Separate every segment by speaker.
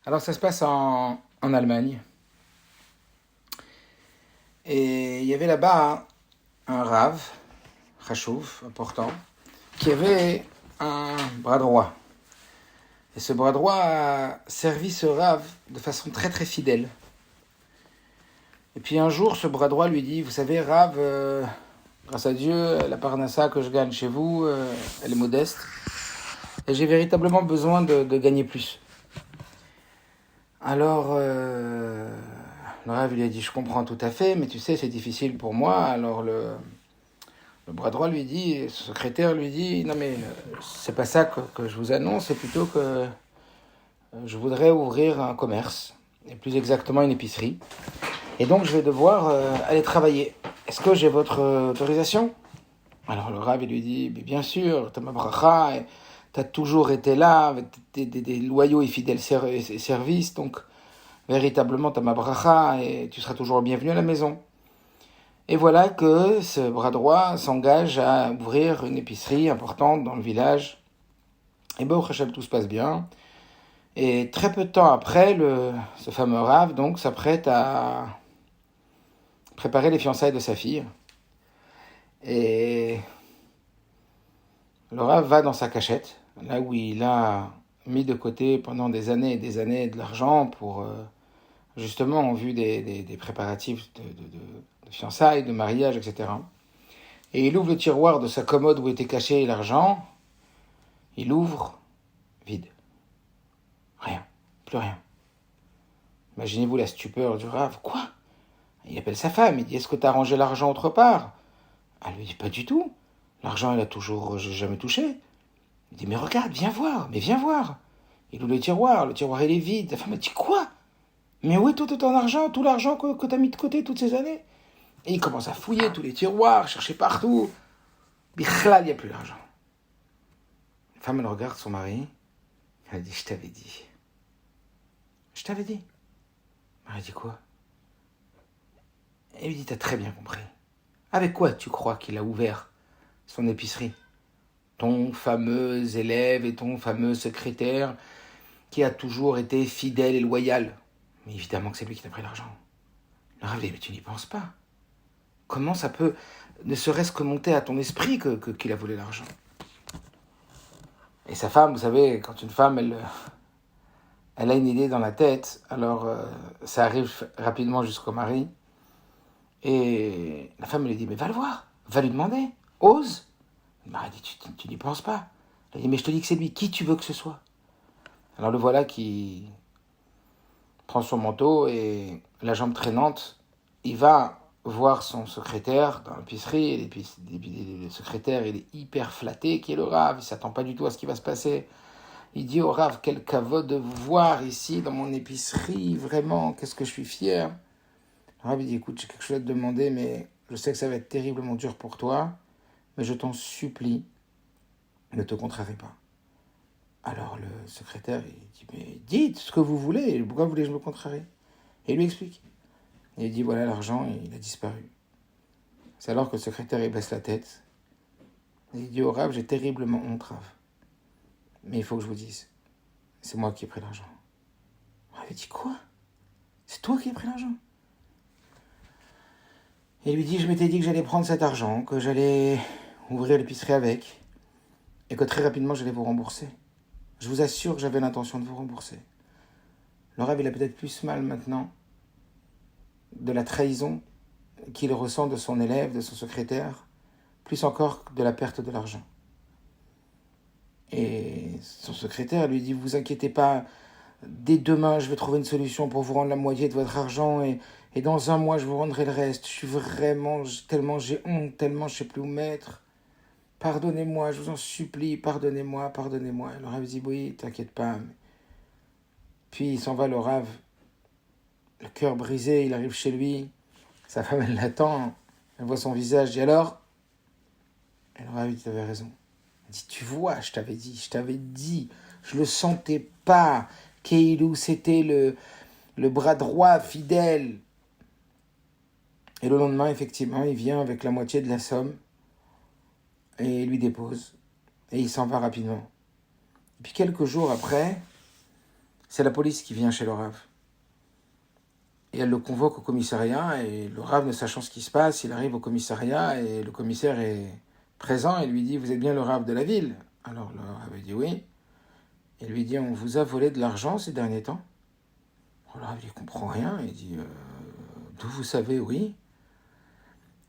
Speaker 1: Alors ça se passe en Allemagne. Et il y avait là-bas un rave, Chashuv, important, qui avait un bras droit. Et ce bras droit a servi ce rave de façon très très fidèle. Et puis un jour, ce bras droit lui dit, vous savez, rave, grâce à Dieu, la parnassa que je gagne chez vous, elle est modeste. Et j'ai véritablement besoin de gagner plus. Alors, le rave lui a dit, je comprends tout à fait, mais tu sais, c'est difficile pour moi. Alors le bras droit lui dit, son secrétaire lui dit, non mais c'est pas ça que je vous annonce, c'est plutôt que je voudrais ouvrir un commerce, et plus exactement une épicerie. Et donc je vais devoir aller travailler. Est-ce que j'ai votre autorisation? Alors le rave il lui dit, bien sûr, t'as ma bracha, t'as toujours été là, avec des loyaux et fidèles services, donc véritablement t'as ma bracha et tu seras toujours bienvenu à la maison. Et voilà que ce bras droit s'engage à ouvrir une épicerie importante dans le village. Et ben au Hachem, tout se passe bien. Et très peu de temps après, ce fameux Rav donc s'apprête à préparer les fiançailles de sa fille. Et le Rav va dans sa cachette, là où il a mis de côté pendant des années et des années de l'argent pour justement en vue des préparatifs de fiançailles, de mariage, etc. Et il ouvre le tiroir de sa commode où était caché l'argent. Il ouvre, vide. Rien, plus rien. Imaginez-vous la stupeur du Rav. Quoi? Il appelle sa femme, il dit, est-ce que tu as rangé l'argent autre part? Elle lui dit, pas du tout. L'argent, j'ai jamais touché. Il dit, mais regarde, viens voir, mais viens voir. Il ouvre le tiroir il est vide. La femme a dit, quoi? Mais où est tout ton argent, tout l'argent que tu as mis de côté toutes ces années? Et il commence à fouiller tous les tiroirs, chercher partout. Bichlal, il n'y a plus d'argent. La femme, elle regarde son mari. Elle dit, je t'avais dit. Je t'avais dit. Le mari dit quoi? Elle lui dit, t'as très bien compris. Avec quoi tu crois qu'il a ouvert son épicerie? Ton fameux élève et ton fameux secrétaire qui a toujours été fidèle et loyal. Mais évidemment que c'est lui qui t'a pris l'argent. Le Rav dit, mais tu n'y penses pas. Comment ça peut ne serait-ce que monter à ton esprit qu'il a volé l'argent? Et sa femme, vous savez, quand une femme, elle a une idée dans la tête, alors ça arrive rapidement jusqu'au mari. Et la femme lui dit, mais va le voir, va lui demander, ose. Le mari dit, tu n'y penses pas. Elle dit, mais je te dis que c'est lui, qui tu veux que ce soit? Alors le voilà qui prend son manteau et la jambe traînante, il va voir son secrétaire dans l'épicerie, et le secrétaire il est hyper flatté, qui est le Rav, il s'attend pas du tout à ce qui va se passer. Il dit au Rav, quel caveau de vous voir ici dans mon épicerie, vraiment, qu'est-ce que je suis fier. Le Rav il dit, écoute, j'ai quelque chose à te demander, mais je sais que ça va être terriblement dur pour toi, mais je t'en supplie, ne te contrarie pas. Alors le secrétaire, il dit, mais dites ce que vous voulez, pourquoi voulez-je me contrarier? Et il lui explique. Et il dit, voilà, l'argent, il a disparu. C'est alors que le secrétaire, il baisse la tête. Et il dit au Rav, j'ai terriblement honte, Rav. Mais il faut que je vous dise, c'est moi qui ai pris l'argent. Le Rav, il dit, quoi? C'est toi qui as pris l'argent? Et il lui dit, je m'étais dit que j'allais prendre cet argent, que j'allais ouvrir l'épicerie avec, et que très rapidement, j'allais vous rembourser. Je vous assure que j'avais l'intention de vous rembourser. Le Rav, il a peut-être plus mal maintenant de la trahison qu'il ressent de son élève, de son secrétaire, plus encore de la perte de l'argent. Et son secrétaire lui dit, vous inquiétez pas, dès demain je vais trouver une solution pour vous rendre la moitié de votre argent et dans un mois je vous rendrai le reste. Je suis vraiment, tellement j'ai honte, tellement je sais plus où mettre. Pardonnez-moi, je vous en supplie, pardonnez-moi, pardonnez-moi. Et le Rav dit, oui, t'inquiète pas. Puis il s'en va, le Rav, le cœur brisé, il arrive chez lui. Sa femme, elle l'attend, elle voit son visage, dit alors? Et le Rav dit, t'avais raison. Elle dit, tu vois, je t'avais dit, je le sentais pas, Keilou, c'était le bras droit fidèle. Et le lendemain, effectivement, il vient avec la moitié de la somme et il lui dépose. Et il s'en va rapidement. Et puis quelques jours après, c'est la police qui vient chez le Rav. Et elle le convoque au commissariat, et le Rav, ne sachant ce qui se passe, il arrive au commissariat, et le commissaire est présent, et lui dit « Vous êtes bien le Rav de la ville ?» Alors le Rav dit « Oui ». Il lui dit « On vous a volé de l'argent ces derniers temps ?» Le Rav, il ne comprend rien, il dit « D'où vous savez, oui ?»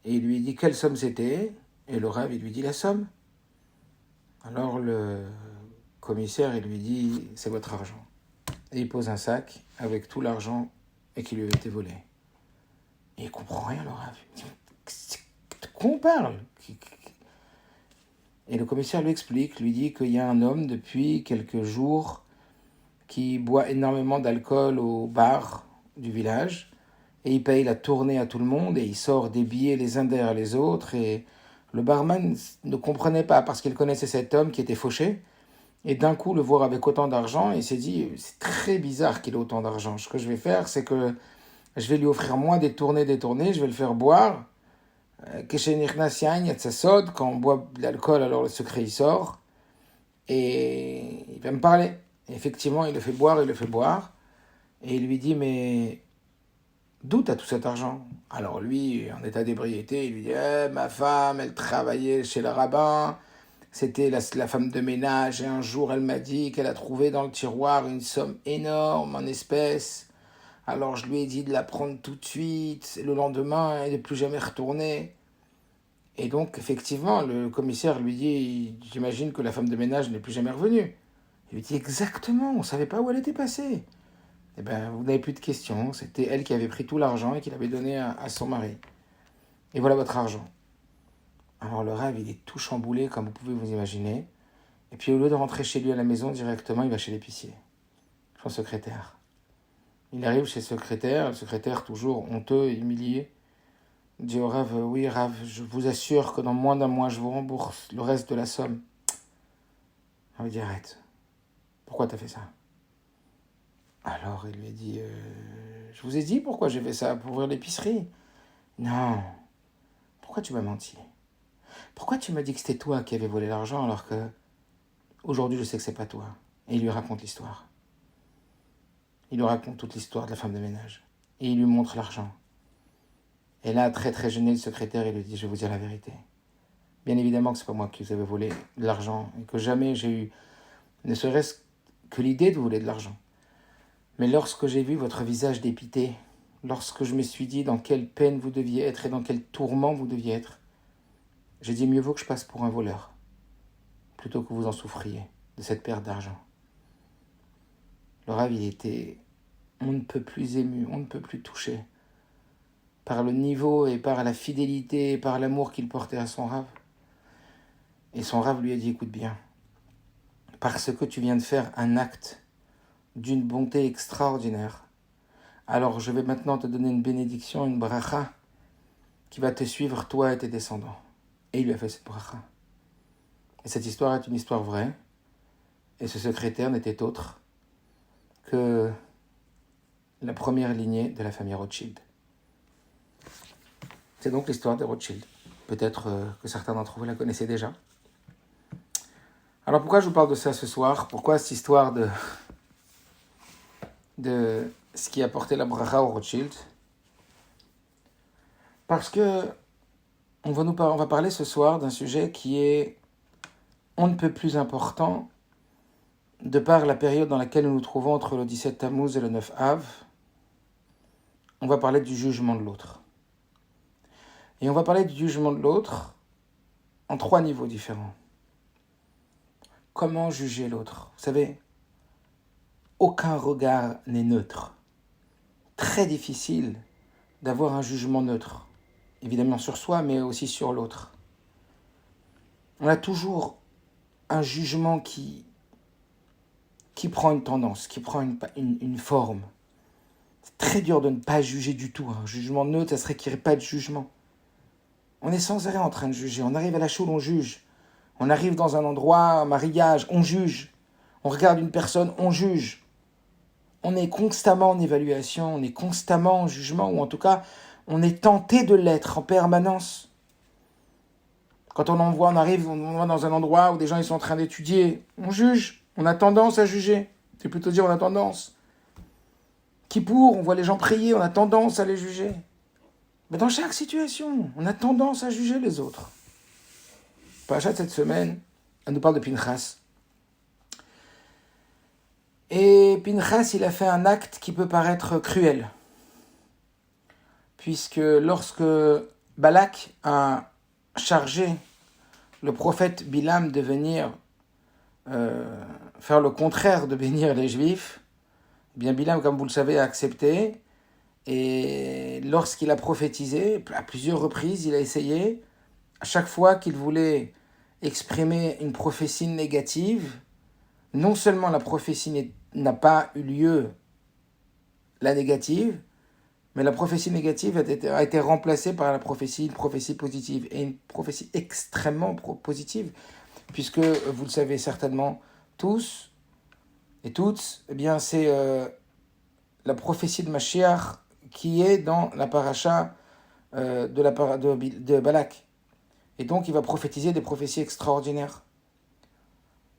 Speaker 1: Et il lui dit « Quelle somme c'était ?» Et le Rav, il lui dit « La somme ». Alors le commissaire, il lui dit « C'est votre argent ». Et il pose un sac avec tout l'argent et qui lui avait été volé. Et il comprend rien, le Rav. Il dit « De quoi on parle ?» Et le commissaire lui explique, lui dit qu'il y a un homme depuis quelques jours qui boit énormément d'alcool au bar du village et il paye la tournée à tout le monde et il sort des billets les uns derrière les autres et le barman ne comprenait pas parce qu'il connaissait cet homme qui était fauché et d'un coup le voir avec autant d'argent et il s'est dit c'est très bizarre qu'il ait autant d'argent. Ce que je vais faire c'est que je vais lui offrir moins des tournées, je vais le faire boire. Quand on boit de l'alcool, alors le secret il sort et il va me parler. Et effectivement, il le fait boire et il lui dit mais d'où t'as tout cet argent? Alors lui, en état d'ébriété, il lui dit ma femme, elle travaillait chez le rabbin, c'était la femme de ménage et un jour elle m'a dit qu'elle a trouvé dans le tiroir une somme énorme en espèces. Alors je lui ai dit de la prendre tout de suite, le lendemain, elle n'est plus jamais retournée. Et donc, effectivement, le commissaire lui dit « J'imagine que la femme de ménage n'est plus jamais revenue. » Il lui dit « Exactement, on ne savait pas où elle était passée. » Eh bien, vous n'avez plus de questions, c'était elle qui avait pris tout l'argent et qui l'avait donné à son mari. Et voilà votre argent. Alors le Rav, il est tout chamboulé, comme vous pouvez vous imaginer. Et puis au lieu de rentrer chez lui à la maison, directement, il va chez l'épicier, son secrétaire. Il arrive chez le secrétaire toujours honteux et humilié, dit au Rav, oui Rav, je vous assure que dans moins d'un mois, je vous rembourse le reste de la somme. Il dit, arrête, pourquoi t'as fait ça? Alors il lui a dit, je vous ai dit pourquoi j'ai fait ça, pour ouvrir l'épicerie. Non, pourquoi tu m'as menti? Pourquoi tu m'as dit que c'était toi qui avais volé l'argent alors que aujourd'hui je sais que c'est pas toi? Et il lui raconte l'histoire. Il lui raconte toute l'histoire de la femme de ménage. Et il lui montre l'argent. Et là, très très gêné, le secrétaire, il lui dit, je vais vous dire la vérité. Bien évidemment que c'est pas moi qui vous avais volé de l'argent et que jamais j'ai eu, ne serait-ce que l'idée de voler de l'argent. Mais lorsque j'ai vu votre visage dépité, lorsque je me suis dit dans quelle peine vous deviez être et dans quel tourment vous deviez être, j'ai dit mieux vaut que je passe pour un voleur, plutôt que vous en souffriez de cette perte d'argent. Le Rav, il était, on ne peut plus ému, on ne peut plus touché par le niveau et par la fidélité et par l'amour qu'il portait à son Rav. Et son Rav lui a dit, écoute bien, parce que tu viens de faire un acte d'une bonté extraordinaire, alors je vais maintenant te donner une bénédiction, une bracha, qui va te suivre, toi et tes descendants. Et il lui a fait cette bracha. Et cette histoire est une histoire vraie, et ce secrétaire n'était autre que la première lignée de la famille Rothschild. C'est donc l'histoire des Rothschild. Peut-être que certains d'entre vous la connaissaient déjà. Alors pourquoi je vous parle de ça ce soir? Pourquoi cette histoire de ce qui a porté la bracha aux Rothschild? Parce que on va parler ce soir d'un sujet qui est on ne peut plus important de par la période dans laquelle nous nous trouvons entre le 17 Tammuz et le 9 Av. On va parler du jugement de l'autre. Et on va parler du jugement de l'autre en 3 niveaux différents. Comment juger l'autre? Vous savez, aucun regard n'est neutre. Très difficile d'avoir un jugement neutre. Évidemment sur soi, mais aussi sur l'autre. On a toujours un jugement qui prend une tendance, qui prend une forme. C'est très dur de ne pas juger du tout. Un jugement neutre, ça serait qu'il n'y ait pas de jugement. On est sans arrêt en train de juger. On arrive à la choule, on juge. On arrive dans un endroit, un mariage, on juge. On regarde une personne, on juge. On est constamment en évaluation, on est constamment en jugement, ou en tout cas, on est tenté de l'être en permanence. Quand on arrive dans un endroit où des gens ils sont en train d'étudier, on juge, on a tendance à juger. C'est plutôt dire on a tendance. Kippour, on voit les gens prier, on a tendance à les juger. Mais dans chaque situation, on a tendance à juger les autres. Parachat de cette semaine, elle nous parle de Pinchas. Et Pinchas, il a fait un acte qui peut paraître cruel. Puisque lorsque Balak a chargé le prophète Bilam de venir faire le contraire de bénir les Juifs, eh bien Bilam, comme vous le savez, a accepté. Et lorsqu'il a prophétisé, à plusieurs reprises, il a essayé, à chaque fois qu'il voulait exprimer une prophétie négative, non seulement la prophétie n'a pas eu lieu, la négative, mais la prophétie négative a été remplacée par une prophétie positive, et une prophétie extrêmement positive, puisque vous le savez certainement tous et toutes, eh bien c'est la prophétie de Mashiach qui est dans la paracha de Balak. Et donc il va prophétiser des prophéties extraordinaires.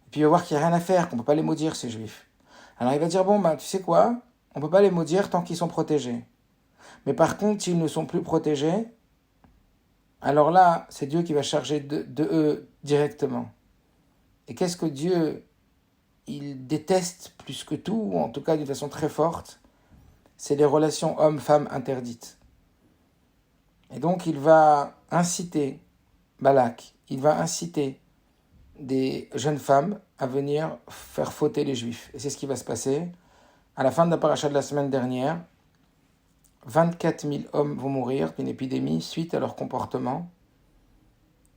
Speaker 1: Et puis il va voir qu'il n'y a rien à faire, qu'on ne peut pas les maudire ces juifs. Alors il va dire, tu sais quoi, on ne peut pas les maudire tant qu'ils sont protégés. Mais par contre, s'ils ne sont plus protégés, alors là, c'est Dieu qui va charger de eux directement. Et qu'est-ce que Dieu, il déteste plus que tout, ou en tout cas d'une façon très forte, c'est les relations hommes-femmes interdites. Et donc il va inciter Balak, il va inciter des jeunes femmes à venir faire fauter les juifs. Et c'est ce qui va se passer. À la fin de la paracha de la semaine dernière, 24 000 hommes vont mourir d'une épidémie suite à leur comportement,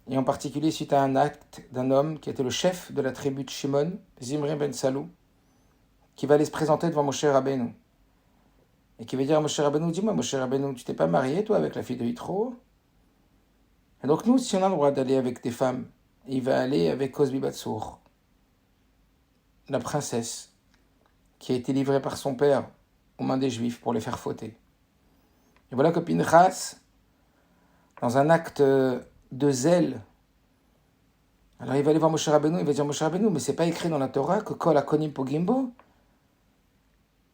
Speaker 1: et en particulier suite à un acte d'un homme qui était le chef de la tribu de Shimon, Zimri ben Salou, qui va aller se présenter devant Moshe Rabbeinu. Et qui va dire à Moshe Rabbeinu, dis-moi Moshe Rabbeinu, tu t'es pas marié toi avec la fille de Yitro? Et donc nous, si on a le droit d'aller avec des femmes, il va aller avec Cosbi Batsour, la princesse, qui a été livrée par son père aux mains des Juifs pour les faire fauter. Et voilà que Pinchas, dans un acte de zèle, alors il va aller voir Moshe Rabbeinu, il va dire Moshe Rabbeinu, mais c'est pas écrit dans la Torah que Kol Akonim Pogimbo,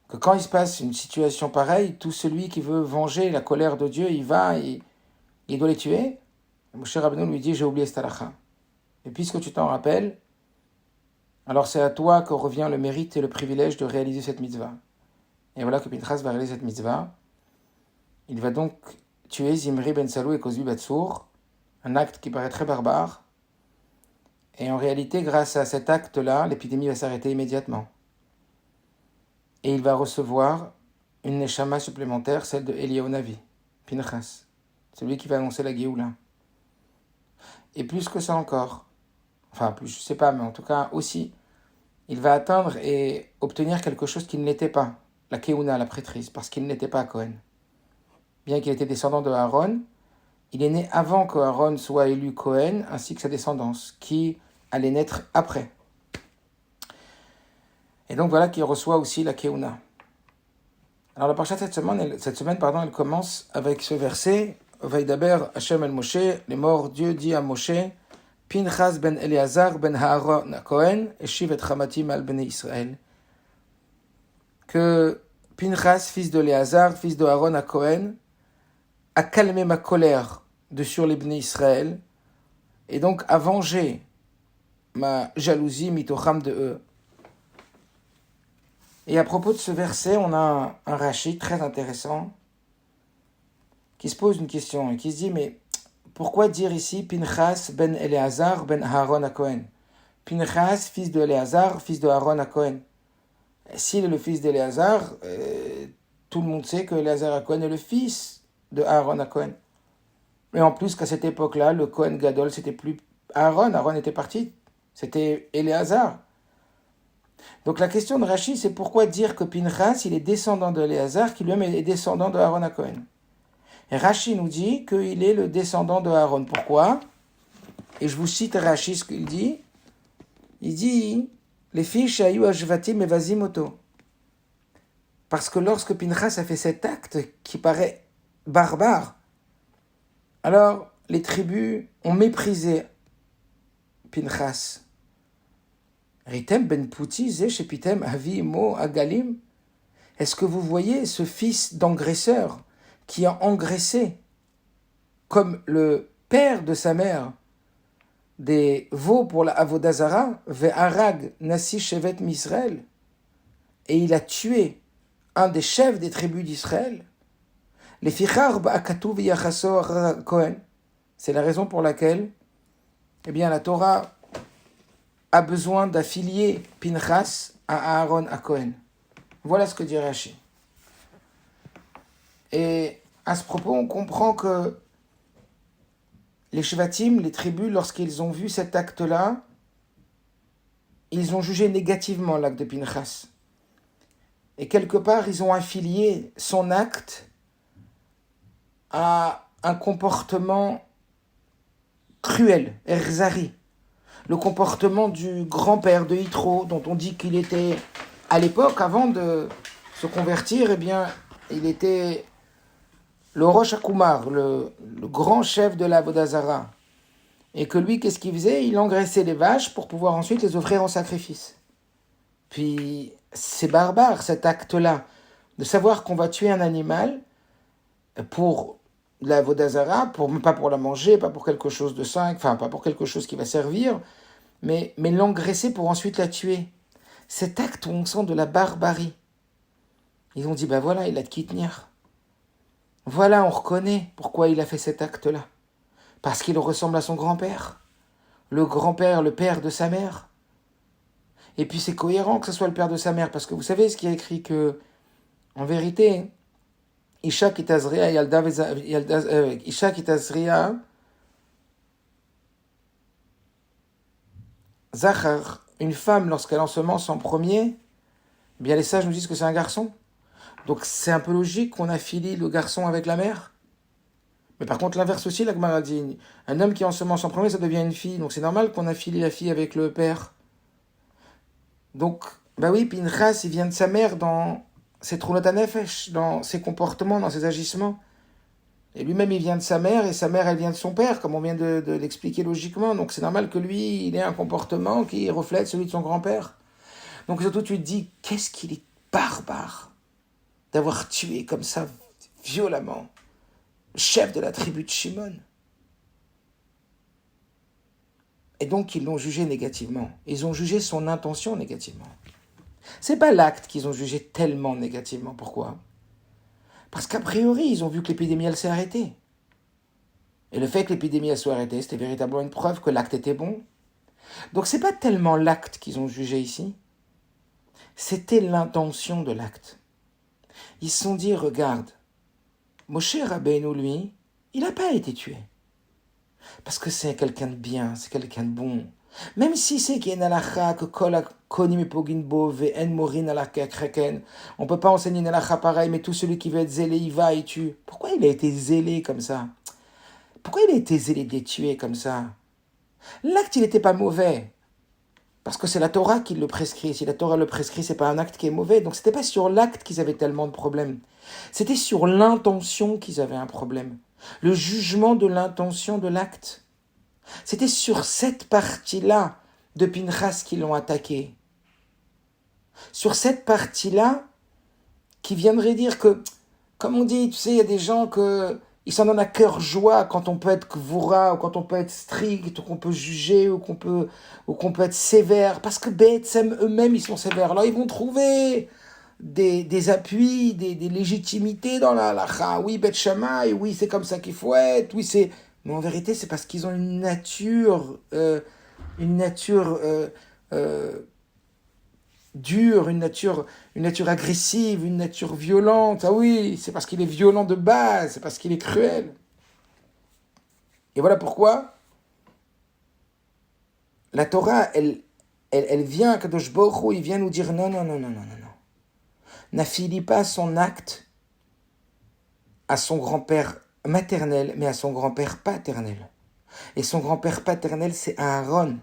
Speaker 1: que quand il se passe une situation pareille, tout celui qui veut venger la colère de Dieu, il va, il doit les tuer. Et Moshe Rabbeinu lui dit, j'ai oublié cette halakha. Et puisque tu t'en rappelles, alors c'est à toi que revient le mérite et le privilège de réaliser cette mitzvah. Et voilà que Pinchas va réaliser cette mitzvah. Il va donc tuer Zimri ben Salou et Cosbi Batsour, un acte qui paraît très barbare. Et en réalité, grâce à cet acte-là, l'épidémie va s'arrêter immédiatement. Et il va recevoir une neshama supplémentaire, celle de Eliyahu Navi, Pinchas, celui qui va annoncer la Géoula. Et plus que ça encore, enfin plus, je sais pas, mais en tout cas aussi, il va atteindre et obtenir quelque chose qui ne l'était pas, la Keuna, la prêtrise, parce qu'il n'était pas Cohen. Bien qu'il était descendant de Aaron, il est né avant que Aaron soit élu Cohen, ainsi que sa descendance, qui allait naître après. Et donc voilà qu'il reçoit aussi la Keuna. Alors la parasha de cette semaine, elle commence avec ce verset, Vaidaber Hashem el Moshe, les morts, Dieu dit à Moshe, Pinchas ben Eleazar ben Aaron Cohen, Eshiv et Chamatim al Bnei Israël. Que Pinchas, fils de Eleazar, fils de Aaron à Cohen, a calmé ma colère de sur les Bnei Israël, et donc a vengé ma jalousie mitocham de eux. Et à propos de ce verset, on a un Rashi très intéressant qui se pose une question et qui se dit, mais pourquoi dire ici Pinchas ben Eleazar ben Aaron à Cohen? Pinchas, fils de Eleazar, fils de Aaron à Cohen. S'il est le fils d'Eleazar, tout le monde sait que Eleazar à Cohen est le fils de Aaron à Cohen. Et en plus qu'à cette époque-là, le Cohen Gadol, c'était plus Aaron était parti, c'était Eleazar. Donc la question de Rashi, c'est pourquoi dire que Pinchas, il est descendant de Eleazar, qui lui-même est descendant de Aaron à Cohen. Et Rashi nous dit qu'il est le descendant de Aaron. Pourquoi? Et je vous cite Rashi ce qu'il dit. Il dit, les filles shayu ashvatim evazimoto. Parce que lorsque Pinchas a fait cet acte qui paraît barbare, alors les tribus ont méprisé Pinchas. Ritem ben Pouti, Zé Shepitem, Avi, Mo, Agalim. Est-ce que vous voyez ce fils d'engraisseur qui a engraissé, comme le père de sa mère, des veaux pour la Avodazara, Ve'arag, Nasi Shevet Misraël, et il a tué un des chefs des tribus d'Israël? Les Fichar Ba'akatu V'yachaso Kohen. C'est la raison pour laquelle, eh bien, la Torah a besoin d'affilier Pinchas à Aaron à Cohen. Voilà ce que dit Rashi. Et à ce propos, on comprend que les Shvatim, les tribus, lorsqu'ils ont vu cet acte-là, ils ont jugé négativement l'acte de Pinchas. Et quelque part, ils ont affilié son acte à un comportement cruel, Erzari. Le comportement du grand-père de Yitro, dont on dit qu'il était, à l'époque, avant de se convertir, eh bien, il était le Rosh Hakumar, le grand chef de la Vodazara. Et que lui, qu'est-ce qu'il faisait? Il engraissait les vaches pour pouvoir ensuite les offrir en sacrifice. Puis, c'est barbare, cet acte-là, de savoir qu'on va tuer un animal pour la Vodazara, pas pour la manger, pas pour quelque chose de sain, enfin, pas pour quelque chose qui va servir, mais l'engraisser pour ensuite la tuer. Cet acte où on sent de la barbarie. Ils ont dit, ben voilà, il a de qui tenir. Voilà, on reconnaît pourquoi il a fait cet acte-là. Parce qu'il ressemble à son grand-père. Le grand-père, le père de sa mère. Et puis c'est cohérent que ce soit le père de sa mère, parce que vous savez ce qui est écrit que, en vérité, Isha Kitazria, Isha Kitazria, Zachar, une femme, lorsqu'elle ensemence en premier, eh bien les sages nous disent que c'est un garçon. Donc c'est un peu logique qu'on affilie le garçon avec la mère. Mais par contre, l'inverse aussi, la Gemara dit, un homme qui ensemence en premier, ça devient une fille. Donc c'est normal qu'on affilie la fille avec le père. Donc, bah oui, Pinchas, il vient de sa mère dans ses Trunot HaNefesh, dans ses comportements, dans ses agissements. Et lui-même, il vient de sa mère, et sa mère, elle vient de son père, comme on vient de l'expliquer logiquement. Donc c'est normal que lui, il ait un comportement qui reflète celui de son grand-père. Donc surtout, tu te dis, qu'est-ce qu'il est barbare d'avoir tué comme ça, violemment, le chef de la tribu de Shimon. Et donc, ils l'ont jugé négativement. Ils ont jugé son intention négativement. C'est pas l'acte qu'ils ont jugé tellement négativement. Pourquoi? Parce qu'a priori, ils ont vu que l'épidémie, elle s'est arrêtée. Et le fait que l'épidémie, elle soit arrêtée, c'était véritablement une preuve que l'acte était bon. Donc, c'est pas tellement l'acte qu'ils ont jugé ici. C'était l'intention de l'acte. Ils se sont dit, regarde, Moshe Rabbeinu, lui, il n'a pas été tué. Parce que c'est quelqu'un de bien, c'est quelqu'un de bon. Même si c'est qu'il y a une halakha, que kol konim et poginbo, ve'en morin halakha kreken, on ne peut pas enseigner une halakha pareil, mais tout celui qui veut être zélé, il va et tue. Pourquoi il a été zélé comme ça? Pourquoi il a été zélé de les tuer comme ça? L'acte, il n'était pas mauvais. Parce que c'est la Torah qui le prescrit. Si la Torah le prescrit, c'est pas un acte qui est mauvais. Donc c'était pas sur l'acte qu'ils avaient tellement de problèmes. C'était sur l'intention qu'ils avaient un problème. Le jugement de l'intention de l'acte. C'était sur cette partie-là de Pinchas qu'ils l'ont attaqué. Sur cette partie-là qui viendrait dire que, comme on dit, tu sais, il y a des gens que ils s'en donnent à cœur joie quand on peut être kvoura, ou quand on peut être strict, ou qu'on peut juger, ou qu'on peut être sévère, parce que B'Etzem eux-mêmes ils sont sévères. Là, ils vont trouver des appuis, des légitimités dans la halakha. Oui, Beth Shammai, oui, c'est comme ça qu'il faut être, oui, c'est... Mais en vérité, c'est parce qu'ils ont une nature dure, une nature agressive, une nature violente. Ah oui, c'est parce qu'il est violent de base, c'est parce qu'il est cruel. Et voilà pourquoi la Torah, elle vient, Kadosh Baruch Hu, il vient nous dire non. N'affilie pas son acte à son grand-père maternel, mais à son grand-père paternel. Et son grand-père paternel, c'est Aaron.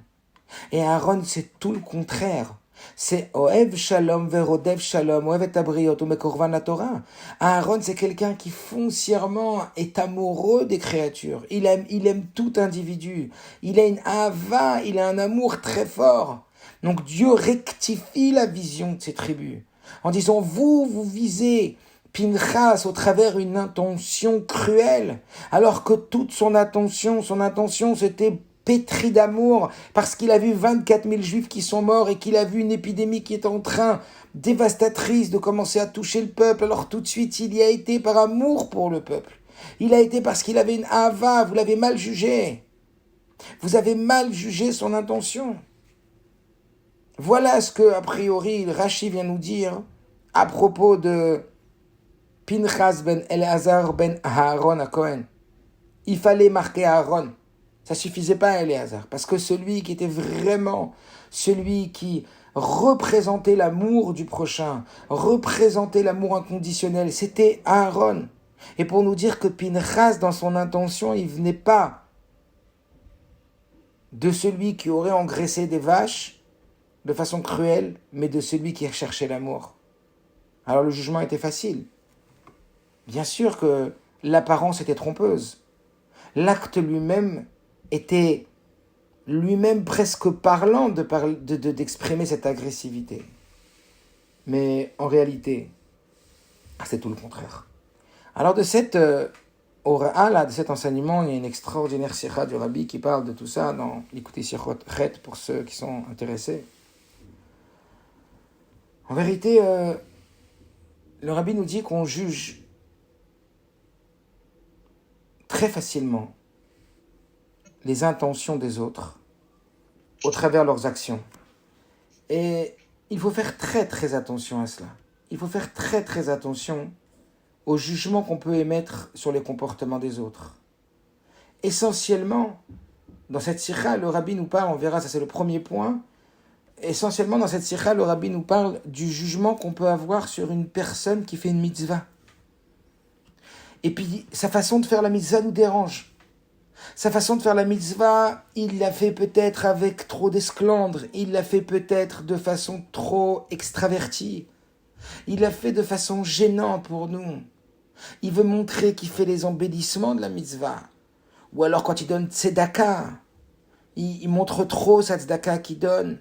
Speaker 1: Et Aaron, c'est tout le contraire. C'est Oev Shalom Verodev Shalom, Oev et Abriot, Umekorvan la Torah. Aaron, c'est quelqu'un qui foncièrement est amoureux des créatures. Il aime tout individu. Il a une ahava, il a un amour très fort. Donc Dieu rectifie la vision de ces tribus en disant, vous visez Pinchas au travers une intention cruelle, alors que toute son intention c'était pétrie d'amour, parce qu'il a vu 24 000 juifs qui sont morts et qu'il a vu une épidémie qui est en train, dévastatrice, de commencer à toucher le peuple. Alors tout de suite, il y a été par amour pour le peuple. Il a été parce qu'il avait une hava, vous l'avez mal jugé. Vous avez mal jugé son intention. Voilà ce que, a priori, Rashi vient nous dire à propos de Pinchas ben Eleazar ben Aaron à Cohen. Il fallait marquer Aaron. Ça suffisait pas à Eleazar, parce que celui qui était vraiment celui qui représentait l'amour du prochain, représentait l'amour inconditionnel, c'était Aaron. Et pour nous dire que Pinchas, dans son intention, il venait pas de celui qui aurait engraissé des vaches de façon cruelle, mais de celui qui cherchait l'amour. Alors le jugement était facile. Bien sûr que l'apparence était trompeuse. L'acte lui-même était lui-même presque parlant d'exprimer cette agressivité. Mais en réalité, c'est tout le contraire. Alors de cette de cet enseignement, il y a une extraordinaire sikha du Rabbi qui parle de tout ça dans l'écouter Sichot Chet pour ceux qui sont intéressés. En vérité, le Rabbi nous dit qu'on juge très facilement les intentions des autres au travers de leurs actions. Et il faut faire très très attention à cela. Il faut faire très très attention au jugement qu'on peut émettre sur les comportements des autres. Essentiellement, dans cette sikha, le Rabbi nous parle, on verra, ça c'est le premier point, essentiellement dans cette sikha, le Rabbi nous parle du jugement qu'on peut avoir sur une personne qui fait une mitzvah. Et puis, sa façon de faire la mitzvah nous dérange. Sa façon de faire la mitzvah, il l'a fait peut-être avec trop d'esclandre, il l'a fait peut-être de façon trop extravertie, il l'a fait de façon gênante pour nous. Il veut montrer qu'il fait les embellissements de la mitzvah. Ou alors quand il donne tzedaka, il montre trop sa tzedaka qu'il donne.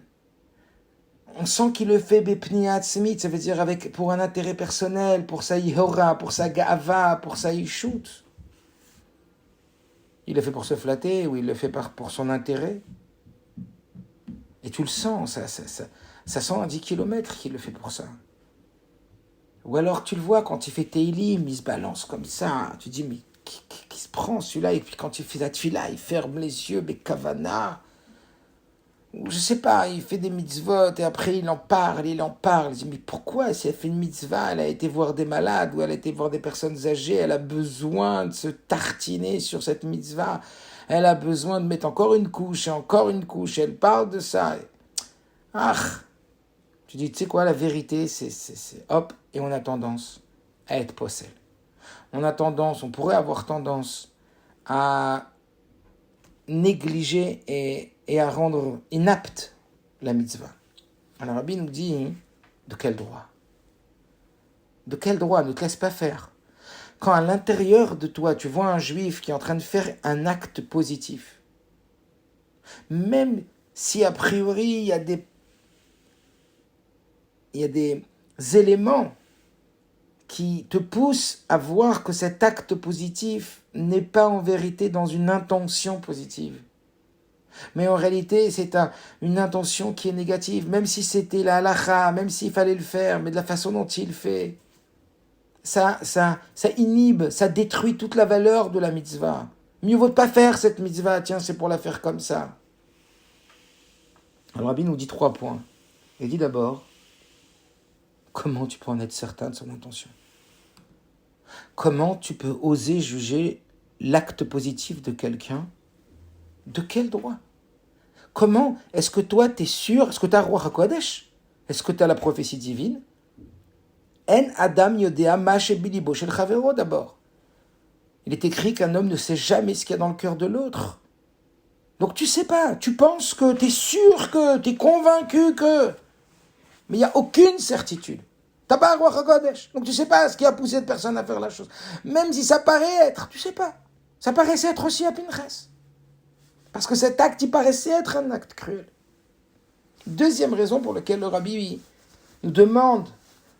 Speaker 1: On sent qu'il le fait bepni atzmit, ça veut dire pour un intérêt personnel, pour sa yihora, pour sa ga'ava, pour sa yishut. Il le fait pour se flatter ou il le fait pour son intérêt. Et tu le sens, ça sent à 10 kilomètres qu'il le fait pour ça. Ou alors tu le vois quand il fait Teilim, il se balance comme ça. Tu dis, mais qui se prend celui-là? Et puis quand il fait la tefila, il ferme les yeux, mais kavana. Ou je sais pas, il fait des mitzvot et après il en parle. Il dit, mais pourquoi si elle fait une mitzvah, elle a été voir des malades ou elle a été voir des personnes âgées, elle a besoin de se tartiner sur cette mitzvah. Elle a besoin de mettre encore une couche et encore une couche. Elle parle de ça. Tu dis, tu sais quoi, la vérité, c'est hop, et on a tendance à être possède. On pourrait avoir tendance à négliger et à rendre inapte la mitzvah. Alors Rabbi nous dit, de quel droit? De quel droit? Ne te laisse pas faire. Quand à l'intérieur de toi, tu vois un juif qui est en train de faire un acte positif, même si a priori il y a des éléments qui te poussent à voir que cet acte positif n'est pas en vérité dans une intention positive. Mais en réalité, c'est une intention qui est négative, même si c'était la halakha, même s'il fallait le faire, mais de la façon dont il fait. Ça inhibe, ça détruit toute la valeur de la mitzvah. Mieux vaut pas faire cette mitzvah, tiens, c'est pour la faire comme ça. Alors Rabbi nous dit 3 points. Il dit d'abord, comment tu peux en être certain de son intention? Comment tu peux oser juger l'acte positif de quelqu'un? De quel droit? Comment est-ce que toi tu es sûr? Est-ce que tu as Ruach HaKodesh? Est-ce que tu as la prophétie divine? En Adam Yodea Mashe Bilibo Shel Chavero d'abord. Il est écrit qu'un homme ne sait jamais ce qu'il y a dans le cœur de l'autre. Donc tu sais pas, tu penses que, tu es sûr que, tu es convaincu que, mais il n'y a aucune certitude. T'as pas Ruach HaKodesh, donc tu sais pas ce qui a poussé cette personne à faire la chose. Même si ça paraît être, tu sais pas. Ça paraissait être aussi à Pinchas. Parce que cet acte, il paraissait être un acte cruel. Deuxième raison pour laquelle le Rabbi nous demande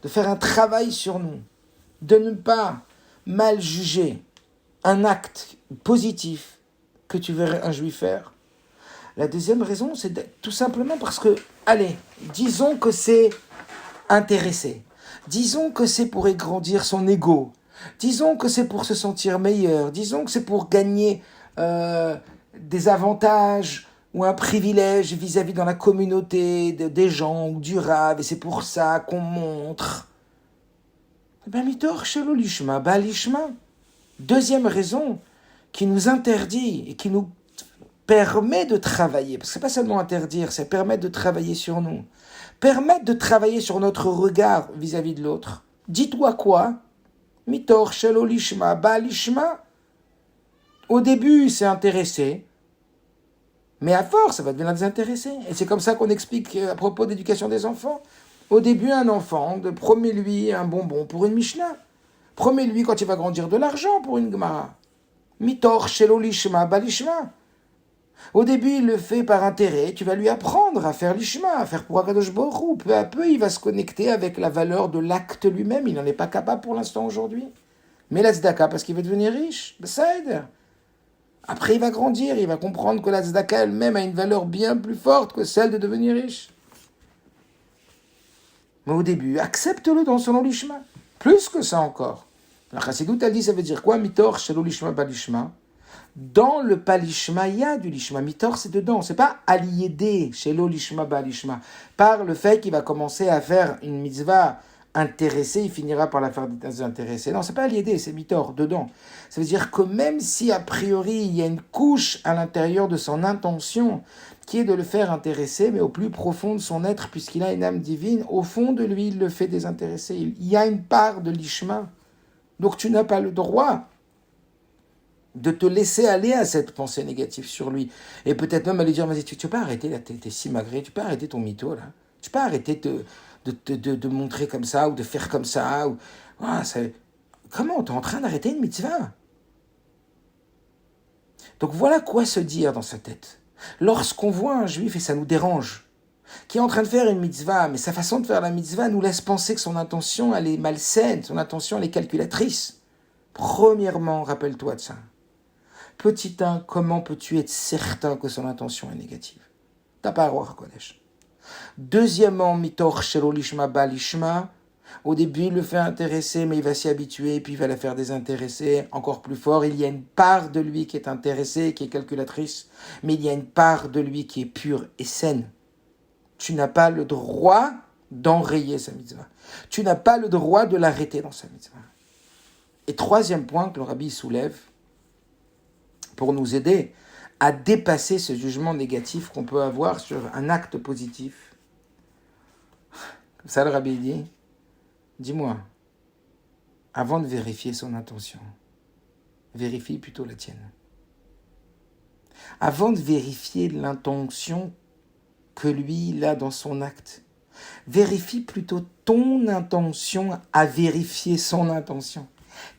Speaker 1: de faire un travail sur nous, de ne pas mal juger un acte positif que tu verrais un juif faire. La deuxième raison, c'est tout simplement parce que, allez, disons que c'est intéressé, disons que c'est pour agrandir son ego, disons que c'est pour se sentir meilleur, disons que c'est pour gagner des avantages ou un privilège vis-à-vis dans la communauté des gens ou du Rav, et c'est pour ça qu'on montre. Eh bien, mitor shelo lishma, ba lishma. Deuxième raison qui nous interdit et qui nous permet de travailler, parce que c'est pas seulement interdire, c'est permettre de travailler sur nous, permettre de travailler sur notre regard vis-à-vis de l'autre. Dis-toi quoi? Mitor shelo lishma, ba lishma. Au début, c'est intéressé, mais à force, ça va devenir désintéressé. Et c'est comme ça qu'on explique à propos d'éducation des enfants. Au début, un enfant, promets-lui un bonbon pour une Mishnah. Promets-lui quand il va grandir de l'argent pour une Gemara. Mitor shelo lishma ba lishma. Au début, il le fait par intérêt. Tu vas lui apprendre à faire lishma, à faire pour Akadosh Baruch Hu. Peu à peu, il va se connecter avec la valeur de l'acte lui-même. Il n'en est pas capable pour l'instant aujourd'hui. Mais la tzedaka, parce qu'il veut devenir riche, ça aide. Après, il va grandir, il va comprendre que la tzedaka elle-même a une valeur bien plus forte que celle de devenir riche. Mais au début, accepte-le dans son lishma. Plus que ça encore. La Chassidoute a dit, ça veut dire quoi? Mitor shelo lishma ba lishma. Dans le palishma, il y a du lishma. Mitor, c'est dedans. C'est pas aliédé shelo lishma ba lishma. Par le fait qu'il va commencer à faire une mitzvah intéressée, il finira par la faire désintéressée. Non, c'est pas aliédé, c'est mitor, dedans. Ça veut dire que même si a priori il y a une couche à l'intérieur de son intention qui est de le faire intéresser, mais au plus profond de son être, puisqu'il a une âme divine, au fond de lui, il le fait désintéresser. Il y a une part de lishma. Donc tu n'as pas le droit de te laisser aller à cette pensée négative sur lui. Et peut-être même à lui dire, vas-y, tu peux pas arrêter, là, t'es si magré, tu peux arrêter ton mytho, là. Tu peux arrêter de montrer comme ça, ou de faire comme ça, ou... Ah, comment t'es en train d'arrêter une mitzvah? Donc voilà quoi se dire dans sa tête. Lorsqu'on voit un juif, et ça nous dérange, qui est en train de faire une mitzvah, mais sa façon de faire la mitzvah nous laisse penser que son intention, elle est malsaine, son intention, elle est calculatrice. Premièrement, rappelle-toi de ça. Petit 1, comment peux-tu être certain que son intention est négative? T'as pas à voir Kodesh. Deuxièmement, mitor shelo lishma ba lishma. Au début, il le fait intéresser, mais il va s'y habituer, puis il va la faire désintéresser. Encore plus fort, il y a une part de lui qui est intéressée, qui est calculatrice, mais il y a une part de lui qui est pure et saine. Tu n'as pas le droit d'enrayer sa mitzvah. Tu n'as pas le droit de l'arrêter dans sa mitzvah. Et troisième point que le Rabbi soulève, pour nous aider à dépasser ce jugement négatif qu'on peut avoir sur un acte positif. Comme ça, le Rabbi dit, dis-moi, avant de vérifier son intention, vérifie plutôt la tienne. Avant de vérifier l'intention que lui, il a dans son acte, vérifie plutôt ton intention à vérifier son intention.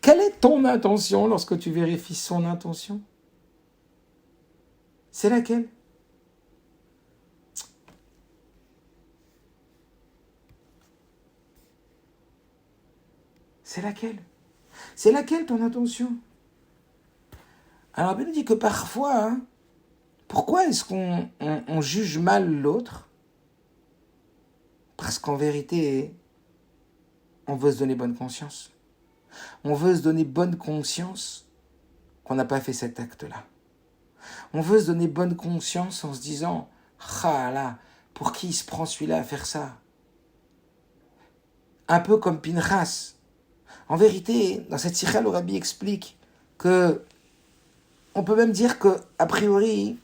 Speaker 1: Quelle est ton intention lorsque tu vérifies son intention? C'est laquelle? C'est laquelle? C'est laquelle ton intention? Alors, il nous dit que parfois, pourquoi est-ce qu'on juge mal l'autre? Parce qu'en vérité, on veut se donner bonne conscience. On veut se donner bonne conscience qu'on n'a pas fait cet acte-là. On veut se donner bonne conscience en se disant « Ah là, pour qui il se prend celui-là à faire ça ?» Un peu comme Pinchas. En vérité, dans cette sikha, le Rabbi explique que on peut même dire que, a priori,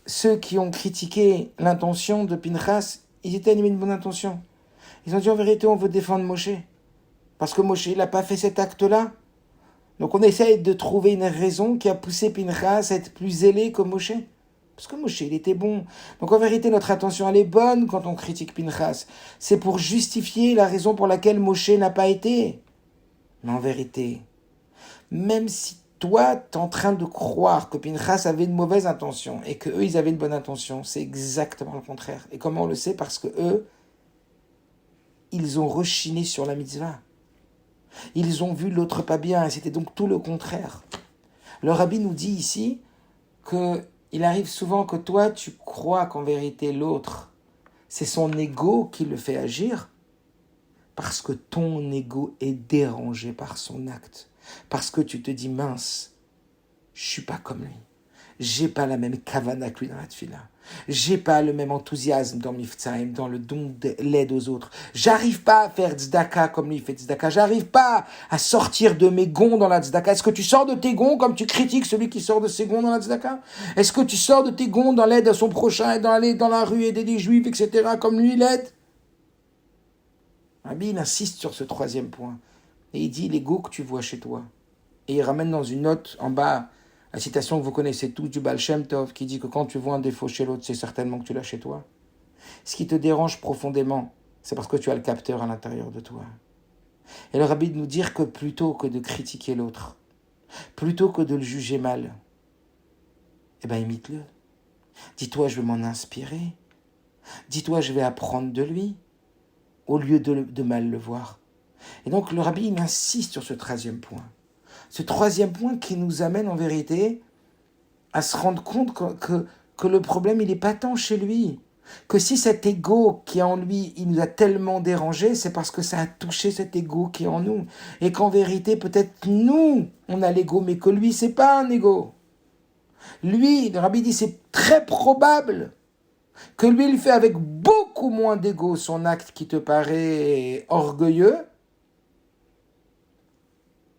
Speaker 1: ceux qui ont critiqué l'intention de Pinchas, ils étaient animés d'une bonne intention. Ils ont dit en vérité, on veut défendre Moshe. Parce que Moshe, il n'a pas fait cet acte-là. Donc on essaye de trouver une raison qui a poussé Pinchas à être plus zélé que Moshe. Parce que Moshe, il était bon. Donc en vérité, notre intention, elle est bonne quand on critique Pinchas. C'est pour justifier la raison pour laquelle Moshe n'a pas été. Mais en vérité, même si toi, tu es en train de croire que Pinchas avait une mauvaise intention et que eux, ils avaient une bonne intention. C'est exactement le contraire. Et comment on le sait? Parce que eux, ils ont rechiné sur la mitzvah. Ils ont vu l'autre pas bien et c'était donc tout le contraire. Le rabbi nous dit ici qu'il arrive souvent que toi, tu crois qu'en vérité, l'autre, c'est son ego qui le fait agir parce que ton ego est dérangé par son acte. Parce que tu te dis, mince, je suis pas comme lui. J'ai pas la même kavana que lui dans la tefila. J'ai pas le même enthousiasme dans Miftsaim, dans le don de l'aide aux autres. J'arrive pas à faire tzedaka comme lui fait tzedaka. J'arrive pas à sortir de mes gonds dans la tzedaka. Est-ce que tu sors de tes gonds comme tu critiques celui qui sort de ses gonds dans la tzedaka? Est-ce que tu sors de tes gonds dans l'aide à son prochain et dans aller dans la rue aider des juifs, etc. comme lui l'aide? Rabbi, il insiste sur ce troisième point. Et il dit l'ego que tu vois chez toi. Et il ramène dans une note en bas la citation que vous connaissez tous du Baal Shem Tov qui dit que quand tu vois un défaut chez l'autre, c'est certainement que tu l'as chez toi. Ce qui te dérange profondément, c'est parce que tu as le capteur à l'intérieur de toi. Et le rabbi de nous dire que plutôt que de critiquer l'autre, plutôt que de le juger mal, eh ben imite-le. Dis-toi, je vais m'en inspirer. Dis-toi, je vais apprendre de lui, au lieu de mal le voir. Et donc le rabbi il insiste sur ce troisième point. Ce troisième point qui nous amène en vérité à se rendre compte que le problème, il n'est pas tant chez lui. Que si cet ego qui est en lui, il nous a tellement dérangé, c'est parce que ça a touché cet ego qui est en nous. Et qu'en vérité, peut-être nous, on a l'ego, mais que lui, c'est pas un ego. Lui, le rabbi dit, c'est très probable que lui, il fait avec beaucoup moins d'ego son acte qui te paraît orgueilleux,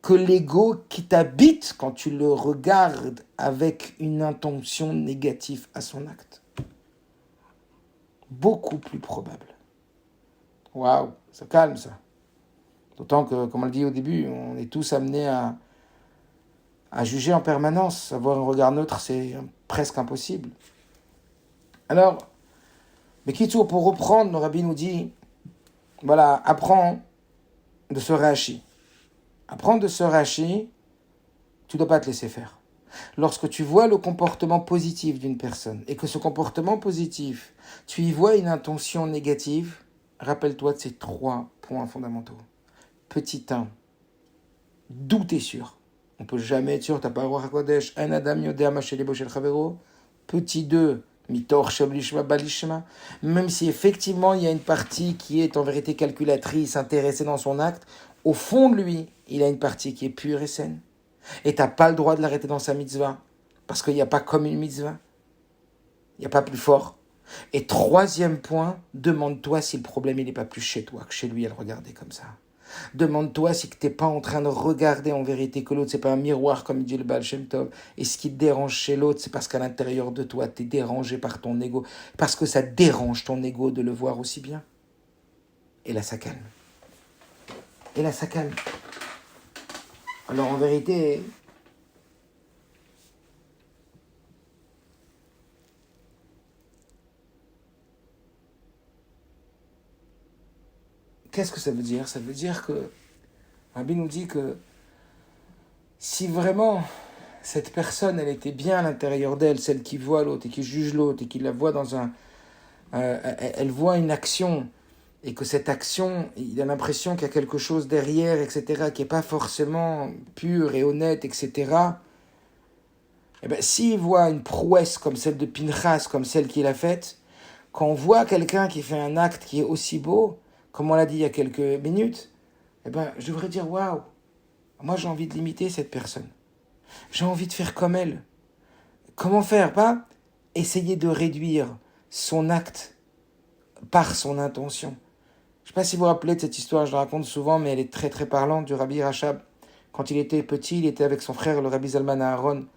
Speaker 1: que l'ego qui t'habite quand tu le regardes avec une intention négative à son acte. Beaucoup plus probable. Waouh, ça calme ça. D'autant que, comme on le dit au début, on est tous amenés à juger en permanence. Avoir un regard neutre, c'est presque impossible. Alors, mais Kitsour, pour reprendre, le rabbi nous dit, voilà, apprends de ce Rashi. Apprendre de ce Rashi, tu ne dois pas te laisser faire. Lorsque tu vois le comportement positif d'une personne et que ce comportement positif, tu y vois une intention négative, rappelle-toi de ces 3 points fondamentaux. Petit 1, d'où tu es sûr? On ne peut jamais être sûr, tu n'as pas le droit à Kodesh, un Adam Yodea Machelibo Shel Chavero. Petit 2, Mitor Shablishma Balishma. Même si effectivement il y a une partie qui est en vérité calculatrice, intéressée dans son acte, au fond de lui, il a une partie qui est pure et saine. Et tu n'as pas le droit de l'arrêter dans sa mitzvah. Parce qu'il n'y a pas comme une mitzvah. Il n'y a pas plus fort. Et 3e point, demande-toi si le problème il n'est pas plus chez toi que chez lui à le regarder comme ça. Demande-toi si tu n'es pas en train de regarder en vérité que l'autre, c'est pas un miroir comme dit le Baal Shem Tov. Et ce qui te dérange chez l'autre, c'est parce qu'à l'intérieur de toi, tu es dérangé par ton ego. Parce que ça dérange ton ego de le voir aussi bien. Et là, ça calme. Et là, ça calme. Alors, en vérité, qu'est-ce que ça veut dire? Ça veut dire que Rabbi nous dit que si vraiment cette personne, elle était bien à l'intérieur d'elle, celle qui voit l'autre et qui juge l'autre et qui la voit dans un... elle voit une action et que cette action, il a l'impression qu'il y a quelque chose derrière, etc., qui n'est pas forcément pur et honnête, etc., eh bien, s'il voit une prouesse comme celle de Pinchas, comme celle qu'il a faite, quand on voit quelqu'un qui fait un acte qui est aussi beau, comme on l'a dit il y a quelques minutes, eh ben, je devrais dire, waouh, moi j'ai envie de l'imiter cette personne. J'ai envie de faire comme elle. Comment faire? Pas essayer de réduire son acte par son intention. Je ne sais pas si vous vous rappelez de cette histoire, je la raconte souvent, mais elle est très très parlante, du Rabbi Rachab. Quand il était petit, il était avec son frère, le Rabbi Zalman Aaron,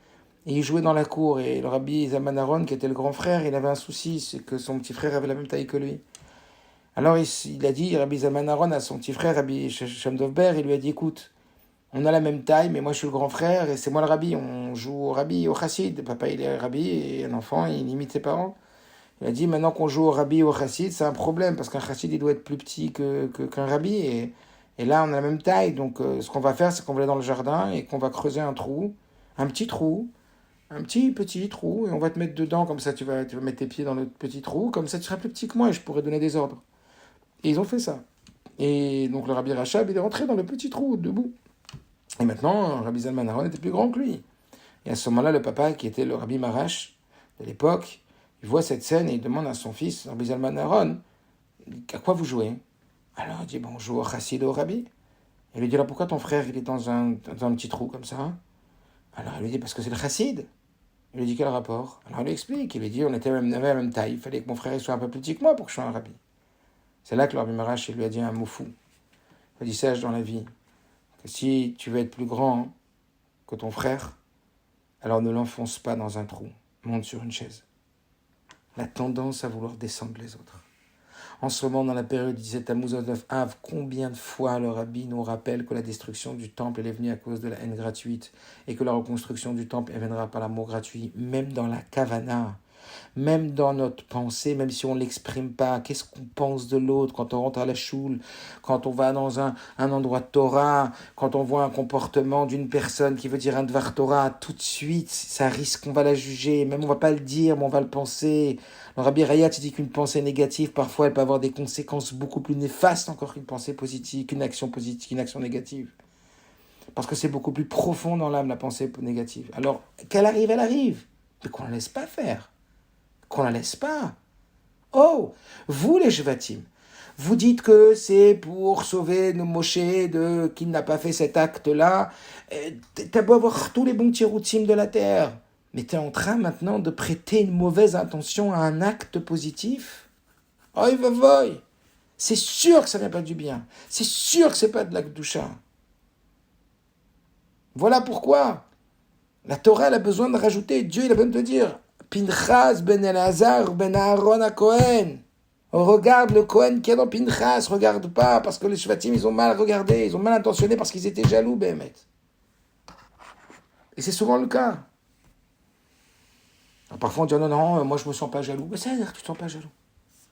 Speaker 1: et il jouait dans la cour. Et le Rabbi Zalman Aaron, qui était le grand frère, il avait un souci, c'est que son petit frère avait la même taille que lui. Alors il a dit, Rabbi Zalman Aaron, à son petit frère, Rabbi Shem Dov Ber, il lui a dit, écoute, on a la même taille, mais moi je suis le grand frère, et c'est moi le Rabbi, on joue au Rabbi, au Chassid. Papa il est Rabbi, et un enfant, il imite ses parents. Il a dit, maintenant qu'on joue au Rabbi ou au Chassid, c'est un problème, parce qu'un Chassid, il doit être plus petit qu'un Rabbi, et là, on a la même taille, donc ce qu'on va faire, c'est qu'on va aller dans le jardin, et qu'on va creuser un trou, un petit trou, un petit trou, et on va te mettre dedans, comme ça tu vas mettre tes pieds dans le petit trou, comme ça tu seras plus petit que moi et je pourrais donner des ordres. Et ils ont fait ça. Et donc le Rabbi Rachab, il est rentré dans le petit trou, debout. Et maintenant, Rabbi Zalman Aharon était plus grand que lui. Et à ce moment-là, le papa, qui était le Rabbi Marash de l'époque, il voit cette scène et il demande à son fils, Rabbi Zalman Aharon, à quoi vous jouez? Alors il dit, bon, on joue au chassid au Rabbi. Et il lui dit, alors pourquoi ton frère, il est dans un petit trou comme ça? Alors il lui dit, parce que c'est le chassid. Il lui dit, quel rapport? Alors il lui explique, il lui dit, on avait la même taille, il fallait que mon frère soit un peu plus petit que moi pour que je sois un Rabbi. C'est là que le Rabbi Marash, il lui a dit un mot fou. Il a dit, sache dans la vie, que si tu veux être plus grand que ton frère, alors ne l'enfonce pas dans un trou, monte sur une chaise. La tendance à vouloir descendre les autres. En ce moment, dans la période du 17 Tammuz 9 Av, combien de fois le Rabbi nous rappelle que la destruction du temple elle est venue à cause de la haine gratuite et que la reconstruction du temple elle viendra par l'amour gratuit, même dans la kavana, même dans notre pensée, même si on ne l'exprime pas, qu'est-ce qu'on pense de l'autre quand on rentre à la choule, quand on va dans un endroit de Torah, quand on voit un comportement d'une personne qui veut dire un Dvar Torah, tout de suite, ça risque qu'on va la juger, même on ne va pas le dire, mais on va le penser. Le Rabbi Rayat dit qu'une pensée négative, parfois, elle peut avoir des conséquences beaucoup plus néfastes encore qu'une pensée positive, qu'une action positive, qu'une action négative. Parce que c'est beaucoup plus profond dans l'âme, la pensée négative. Alors, qu'elle arrive, elle arrive. Mais qu'on ne la laisse pas faire. Qu'on la laisse pas. Oh, vous les Shvatim, vous dites que c'est pour sauver nos Moshe qu'il n'a pas fait cet acte-là. T'as beau avoir tous les bons tiroutim de la terre, mais t'es en train maintenant de prêter une mauvaise intention à un acte positif. Oh, voy. C'est sûr que ça vient pas du bien. C'est sûr que c'est pas de la Kedusha. Voilà pourquoi la Torah elle a besoin de rajouter, Dieu il a besoin de te dire, Pinchas ben Elazar ben Aaron à Cohen. Regarde le Cohen qui est dans Pinchas, regarde pas, parce que les Shvatim, ils ont mal regardé, ils ont mal intentionné parce qu'ils étaient jaloux, Béhémet. Et c'est souvent le cas. Alors, parfois on dit, non, moi je me sens pas jaloux. Mais ça veut dire que tu te sens pas jaloux.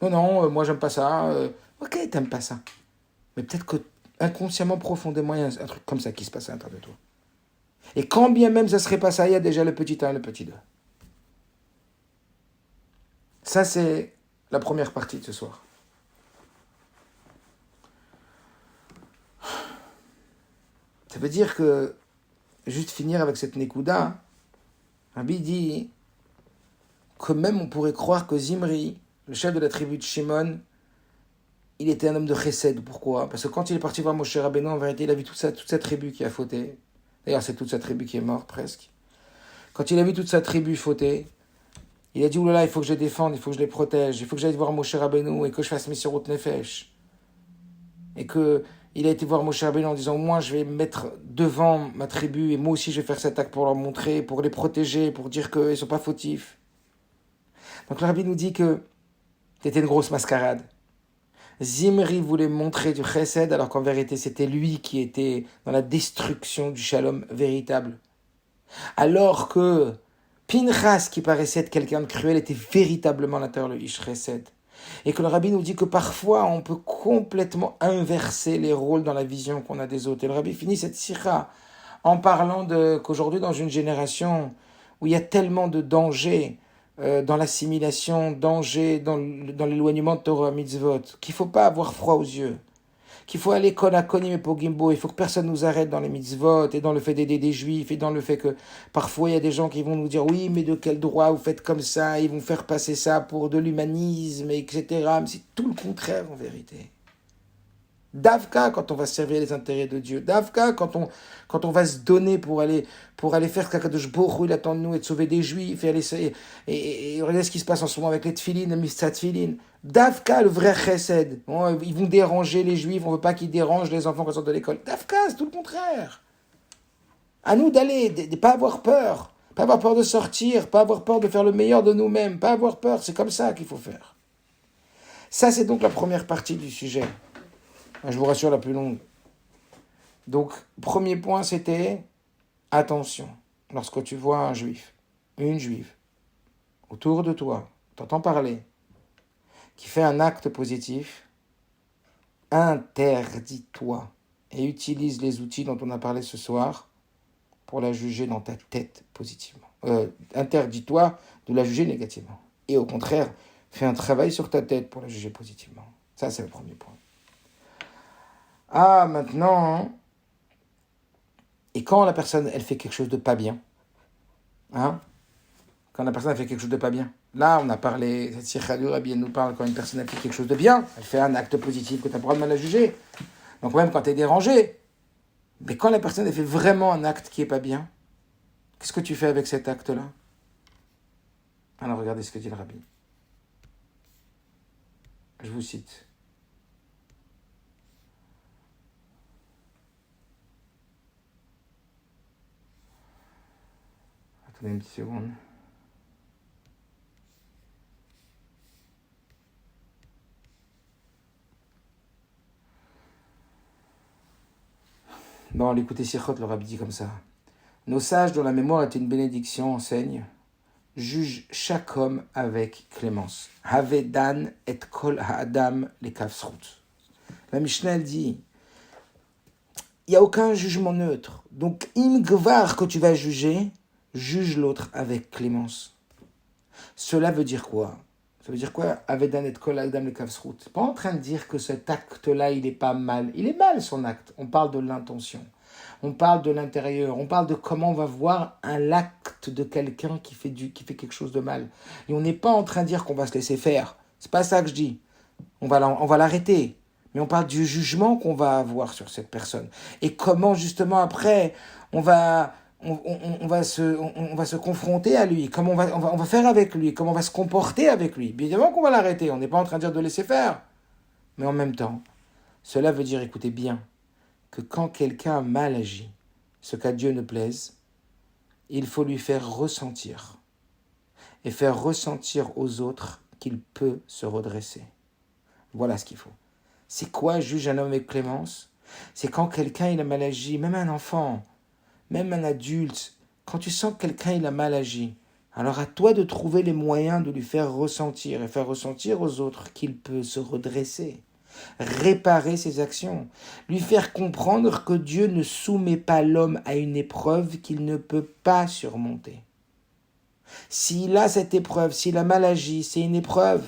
Speaker 1: Non, moi j'aime pas ça. Ok, t'aimes pas ça. Mais peut-être que inconsciemment, profondément, il y a un truc comme ça qui se passe à l'intérieur de toi. Et quand bien même ça serait pas ça, il y a déjà le petit 1 et le petit 2. Ça, c'est la première partie de ce soir. Ça veut dire que, juste finir avec cette Nekuda, Rabbi dit que même on pourrait croire que Zimri, le chef de la tribu de Shimon, il était un homme de chesed. Pourquoi? Parce que quand il est parti voir Moshe Rabbeinu, en vérité, il a vu toute sa tribu qui a fauté. D'ailleurs, c'est toute sa tribu qui est morte, presque. Quand il a vu toute sa tribu fauter, il a dit, oulala, il faut que je les défende, il faut que je les protège, il faut que j'aille voir Moshe Rabbeinu et que je fasse Messirut Nefesh. Et qu'il a été voir Moshe Rabbeinu en disant, moi, je vais me mettre devant ma tribu et moi aussi, je vais faire cet acte pour leur montrer, pour les protéger, pour dire qu'ils ne sont pas fautifs. Donc le Rabbi nous dit que c'était une grosse mascarade. Zimri voulait montrer du chesed, alors qu'en vérité, c'était lui qui était dans la destruction du shalom véritable. Alors que Pinchas, qui paraissait être quelqu'un de cruel, était véritablement à l'intérieur le Ish Chesed. Et que le Rabbi nous dit que parfois, on peut complètement inverser les rôles dans la vision qu'on a des autres. Et le Rabbi finit cette sikha en parlant qu'aujourd'hui, dans une génération où il y a tellement de dangers, dans l'assimilation, danger dans l'éloignement de Torah mitzvot, qu'il ne faut pas avoir froid aux yeux, qu'il faut aller kol hakonim et pogimbo, il faut que personne nous arrête dans les mitzvot et dans le fait d'aider des juifs et dans le fait que parfois il y a des gens qui vont nous dire oui mais de quel droit vous faites comme ça, ils vont faire passer ça pour de l'humanisme, etc. Mais c'est tout le contraire en vérité. Davka quand on va servir les intérêts de Dieu, Davka quand on va se donner pour aller faire ce qu'Akadosh Baruch Hu il attend de nous et de sauver des juifs et regardez ce qui se passe en ce moment avec les tfilines, les mistat tfilines. Davka le vrai chesed. Bon, ils vont déranger les juifs, on veut pas qu'ils dérangent les enfants quand ils sortent de l'école. Davka c'est tout le contraire. À nous d'aller, de pas avoir peur, pas avoir peur de sortir, pas avoir peur de faire le meilleur de nous-mêmes, pas avoir peur, c'est comme ça qu'il faut faire. Ça c'est donc la première partie du sujet. Je vous rassure, la plus longue. Donc, premier point, c'était attention. Lorsque tu vois un juif, une juive, autour de toi, t'entends parler, qui fait un acte positif, interdis-toi et utilise les outils dont on a parlé ce soir pour la juger dans ta tête positivement. Interdis-toi de la juger négativement. Et au contraire, fais un travail sur ta tête pour la juger positivement. Ça, c'est le premier point. Ah, maintenant, et quand la personne, elle fait quelque chose de pas bien, hein, quand la personne elle fait quelque chose de pas bien, là, on a parlé, cette Sikha du Rabbi, elle nous parle quand une personne elle fait quelque chose de bien, elle fait un acte positif que tu n'as pas le droit de mal la juger. Donc même quand tu es dérangé, mais quand la personne elle fait vraiment un acte qui est pas bien, qu'est-ce que tu fais avec cet acte-là? Alors regardez ce que dit le Rabbi. Je vous cite. Attendez une petite seconde. Dans l'écouter Sichot, le Rabbi dit comme ça. Nos sages, dont la mémoire est une bénédiction, enseignent, jugent chaque homme avec clémence. Havedan et kol ha'adam le kafsrut. La Mishnah, elle dit, il n'y a aucun jugement neutre. Donc, im gvar que tu vas juger, juge l'autre avec clémence. Cela veut dire quoi? Ça veut dire quoi? Avedan et kol ha'adam le kafsrut. Pas en train de dire que cet acte-là, il n'est pas mal. Il est mal, son acte. On parle de l'intention. On parle de l'intérieur, on parle de comment on va voir l'acte de quelqu'un qui fait quelque chose de mal. Et on n'est pas en train de dire qu'on va se laisser faire. C'est pas ça que je dis. On va l'arrêter. Mais on parle du jugement qu'on va avoir sur cette personne. Et comment justement après, on va se confronter à lui. Comment on va faire avec lui. Comment on va se comporter avec lui. Bien évidemment qu'on va l'arrêter. On n'est pas en train de dire de laisser faire. Mais en même temps, cela veut dire, écoutez bien, que quand quelqu'un a mal agi, ce qu'à Dieu ne plaise, il faut lui faire ressentir. Et faire ressentir aux autres qu'il peut se redresser. Voilà ce qu'il faut. C'est quoi juge un homme avec clémence? C'est quand quelqu'un il a mal agi, même un enfant, même un adulte, quand tu sens que quelqu'un il a mal agi, alors à toi de trouver les moyens de lui faire ressentir et faire ressentir aux autres qu'il peut se redresser. Réparer ses actions, lui faire comprendre que Dieu ne soumet pas l'homme à une épreuve qu'il ne peut pas surmonter. S'il a cette épreuve, s'il a mal agi, c'est une épreuve.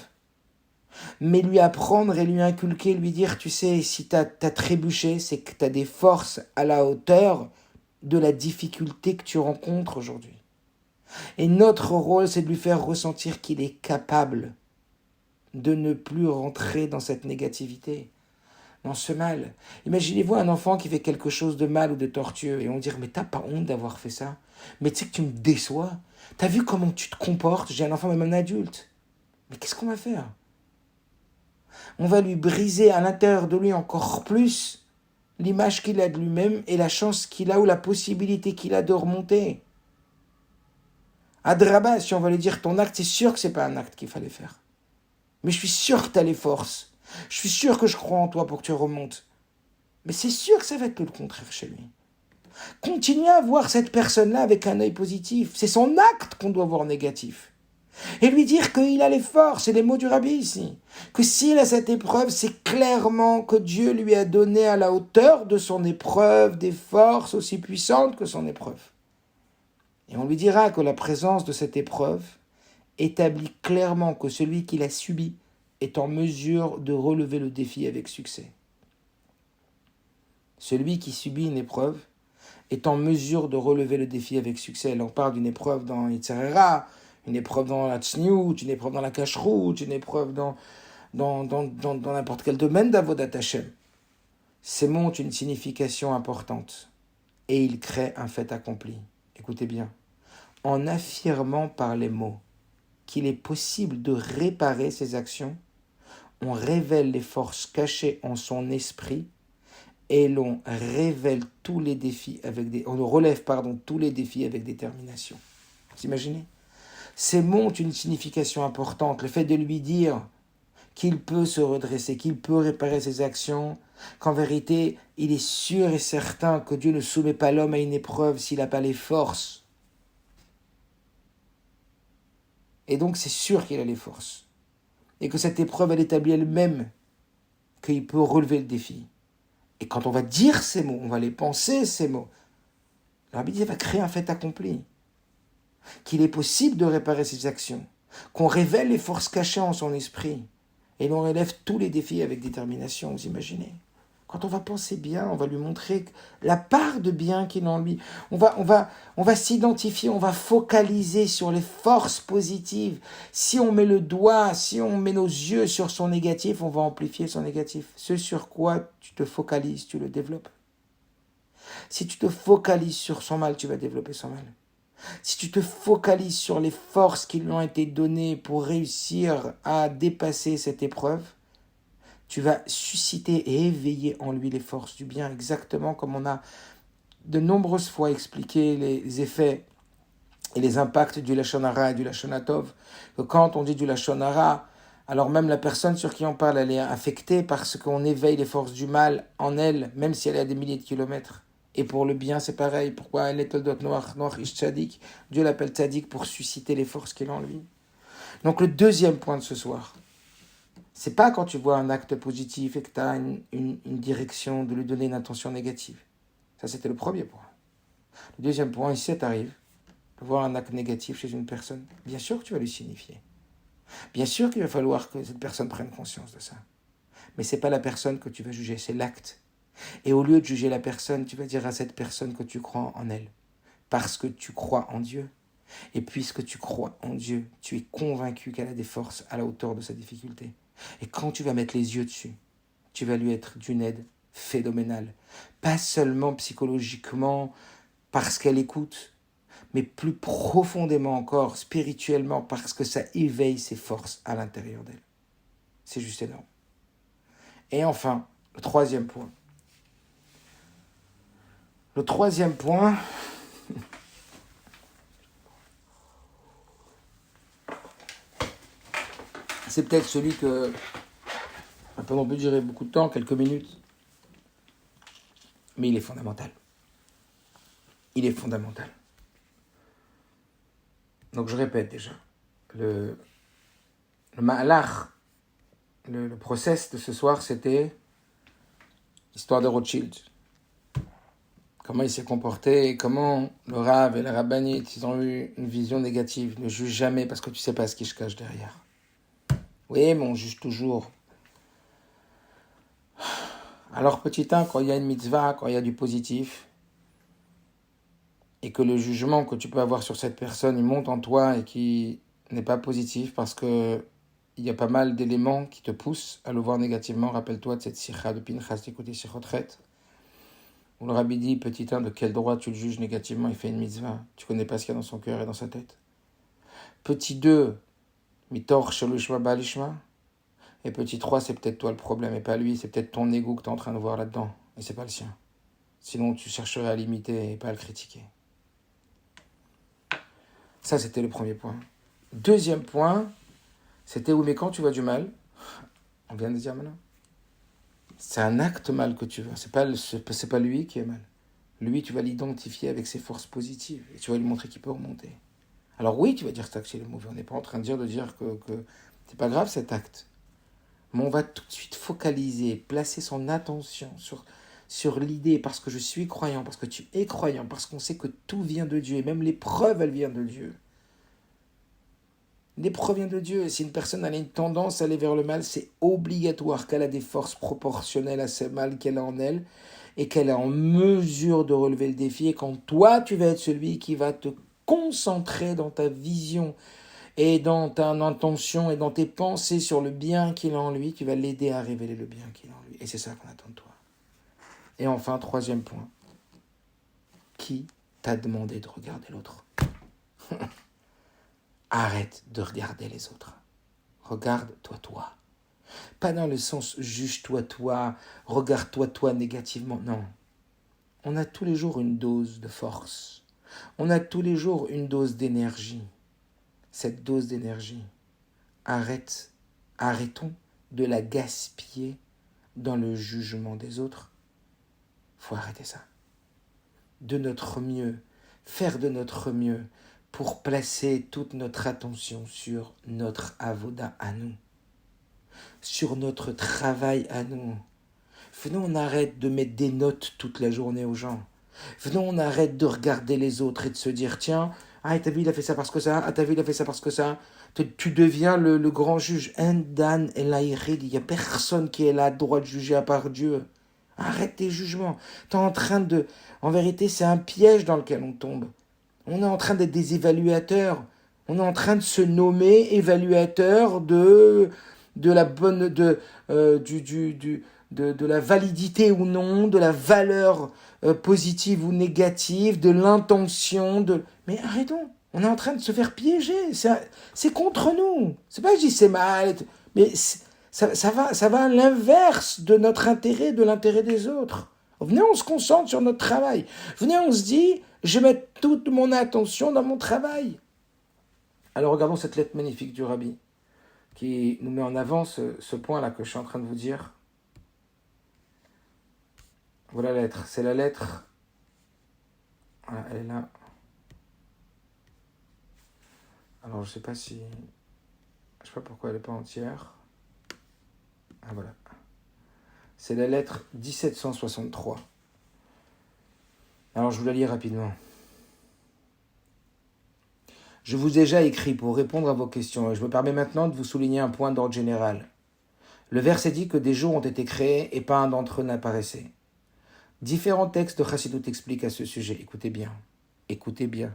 Speaker 1: Mais lui apprendre et lui inculquer, lui dire, tu sais, si t'as trébuché, c'est que t'as des forces à la hauteur de la difficulté que tu rencontres aujourd'hui. Et notre rôle, c'est de lui faire ressentir qu'il est capable de ne plus rentrer dans cette négativité, dans ce mal. Imaginez-vous un enfant qui fait quelque chose de mal ou de tortueux et on dit mais t'as pas honte d'avoir fait ça? Mais tu sais que tu me déçois. T'as vu comment tu te comportes? J'ai un enfant, même un adulte. Mais qu'est-ce qu'on va faire? On va lui briser à l'intérieur de lui encore plus l'image qu'il a de lui-même et la chance qu'il a ou la possibilité qu'il a de remonter. Adraba, si on va lui dire ton acte, c'est sûr que c'est pas un acte qu'il fallait faire. Mais je suis sûr que tu as les forces. Je suis sûr que je crois en toi pour que tu remontes. Mais c'est sûr que ça va être le contraire chez lui. Continue à voir cette personne-là avec un œil positif. C'est son acte qu'on doit voir négatif. Et lui dire qu'il a les forces, c'est les mots du Rabbi ici. Que s'il a cette épreuve, c'est clairement que Dieu lui a donné à la hauteur de son épreuve des forces aussi puissantes que son épreuve. Et on lui dira que la présence de cette épreuve établit clairement que celui qui l'a subi est en mesure de relever le défi avec succès. Celui qui subit une épreuve est en mesure de relever le défi avec succès. Là, on parle d'une épreuve dans Yitzhara, une épreuve dans la Tzniut, une épreuve dans la Kashrut, une épreuve dans n'importe quel domaine d'Avodat Hashem. Ces mots ont une signification importante et ils créent un fait accompli. Écoutez bien. En affirmant par les mots qu'il est possible de réparer ses actions, on révèle les forces cachées en son esprit et l'on révèle tous les défis on relève tous les défis avec détermination. Vous imaginez? Ces mots ont une signification importante. Le fait de lui dire qu'il peut se redresser, qu'il peut réparer ses actions, qu'en vérité, il est sûr et certain que Dieu ne soumet pas l'homme à une épreuve s'il n'a pas les forces. Et donc, c'est sûr qu'il a les forces. Et que cette épreuve, elle établit elle-même qu'il peut relever le défi. Et quand on va dire ces mots, on va les penser, ces mots, Le Rabbi dit, va créer un fait accompli. Qu'il est possible de réparer ses actions. Qu'on révèle les forces cachées en son esprit. Et l'on relève tous les défis avec détermination, vous imaginez. Quand on va penser bien, on va lui montrer la part de bien qu'il a en lui. On va s'identifier, on va focaliser sur les forces positives. Si on met le doigt, si on met nos yeux sur son négatif, on va amplifier son négatif. Ce sur quoi tu te focalises, tu le développes. Si tu te focalises sur son mal, tu vas développer son mal. Si tu te focalises sur les forces qui lui ont été données pour réussir à dépasser cette épreuve, tu vas susciter et éveiller en lui les forces du bien, exactement comme on a de nombreuses fois expliqué les effets et les impacts du Lashon Hara et du Lashon Tov, que quand on dit du Lashon Hara, alors même la personne sur qui on parle, elle est affectée parce qu'on éveille les forces du mal en elle, même si elle est à des milliers de kilomètres. Et pour le bien, c'est pareil. Pourquoi elle est Toldot Noach Ish Tzadik, Dieu l'appelle Tzadik pour susciter les forces qu'il a en lui. Donc le deuxième point de ce soir, c'est pas quand tu vois un acte positif et que tu as une direction de lui donner une intention négative. Ça, c'était le premier point. Le deuxième point, si ça t'arrive de voir un acte négatif chez une personne, bien sûr que tu vas lui signifier. Bien sûr qu'il va falloir que cette personne prenne conscience de ça. Mais c'est pas la personne que tu vas juger, c'est l'acte. Et au lieu de juger la personne, tu vas dire à cette personne que tu crois en elle. Parce que tu crois en Dieu. Et puisque tu crois en Dieu, tu es convaincu qu'elle a des forces à la hauteur de sa difficulté. Et quand tu vas mettre les yeux dessus, tu vas lui être d'une aide phénoménale. Pas seulement psychologiquement parce qu'elle écoute, mais plus profondément encore, spirituellement, parce que ça éveille ses forces à l'intérieur d'elle. C'est juste énorme. Et enfin, le troisième point. Le troisième point, c'est peut-être celui que ça peut durer beaucoup de temps, quelques minutes, mais il est fondamental. Il est fondamental. Donc je répète déjà, le ma'alach, le process de ce soir, c'était l'histoire de Rothschild. Comment il s'est comporté et comment le Rav et la Rabbanite, ils ont eu une vision négative. Ne juge jamais parce que tu ne sais pas ce qui se cache derrière. Oui, mais on juge toujours. Alors petit 1, quand il y a une mitzvah, quand il y a du positif, et que le jugement que tu peux avoir sur cette personne, il monte en toi et qui n'est pas positif parce que il y a pas mal d'éléments qui te poussent à le voir négativement. Rappelle-toi de cette sikha de Pinchas d'écouter Sichotret, où le rabbi dit, petit 1, de quel droit tu le juges négativement, il fait une mitzvah. Tu connais pas ce qu'il y a dans son cœur et dans sa tête. Petit 2, mitor shelishma balishma. Et petit 3, c'est peut-être toi le problème et pas lui, c'est peut-être ton ego que tu es en train de voir là-dedans, et c'est pas le sien. Sinon, tu chercherais à l'imiter et pas à le critiquer. Ça, c'était le premier point. Deuxième point, c'était oui, mais quand tu vois du mal, on vient de dire maintenant, c'est un acte mal que tu vois, c'est pas lui qui est mal. Lui, tu vas l'identifier avec ses forces positives et tu vas lui montrer qu'il peut remonter. Alors oui, tu vas dire que cet acte est mauvais, on n'est pas en train de dire que c'est pas grave cet acte. Mais on va tout de suite focaliser, placer son attention sur l'idée, parce que je suis croyant, parce que tu es croyant, parce qu'on sait que tout vient de Dieu, et même l'épreuve, elle vient de Dieu. L'épreuve vient de Dieu, et si une personne a une tendance à aller vers le mal, c'est obligatoire qu'elle a des forces proportionnelles à ce mal qu'elle a en elle, et qu'elle est en mesure de relever le défi, et quand toi, tu vas être celui qui va te concentrer dans ta vision, et dans ta intention et dans tes pensées sur le bien qu'il a en lui, tu vas l'aider à révéler le bien qu'il a en lui. Et c'est ça qu'on attend de toi. Et enfin, troisième point. Qui t'a demandé de regarder l'autre? Arrête de regarder les autres. Regarde-toi, toi. Pas dans le sens juge-toi, toi, regarde-toi, toi négativement. Non. On a tous les jours une dose de force. On a tous les jours une dose d'énergie. Cette dose d'énergie, arrêtons de la gaspiller dans le jugement des autres. Faut arrêter ça. De notre mieux, faire de notre mieux pour placer toute notre attention sur notre avoda à nous, sur notre travail à nous. Venons, on arrête de mettre des notes toute la journée aux gens. Venons, on arrête de regarder les autres et de se dire, tiens, ah, t'as vu, il a fait ça parce que ça, ah, t'as vu, il a fait ça parce que ça. Tu deviens le grand juge. Endan el-Aïrid, il n'y a personne qui est là, droit de juger à part Dieu. Arrête tes jugements. T'es en train de... En vérité, c'est un piège dans lequel on tombe. On est en train d'être des évaluateurs. On est en train de se nommer évaluateur de la bonne... de la validité ou non, de la valeur positive ou négative, de l'intention, de... Mais arrêtons. On est en train de se faire piéger. C'est contre nous. C'est pas que je dis c'est mal, mais ça va à l'inverse de notre intérêt, de l'intérêt des autres. Venez, on se concentre sur notre travail. Venez, on se dit, je vais mettre toute mon attention dans mon travail. Alors regardons cette lettre magnifique du Rabbi, qui nous met en avant ce point-là que je suis en train de vous dire. Voilà la lettre. C'est la lettre... Voilà, elle est là. Alors, je sais pas pourquoi elle n'est pas entière. Ah, voilà. C'est la lettre 1763. Alors, je vous la lis rapidement. Je vous ai déjà écrit pour répondre à vos questions et je me permets maintenant de vous souligner un point d'ordre général. Le verset dit que des jours ont été créés et pas un d'entre eux n'apparaissait. Différents textes de Chassidut expliquent à ce sujet. Écoutez bien.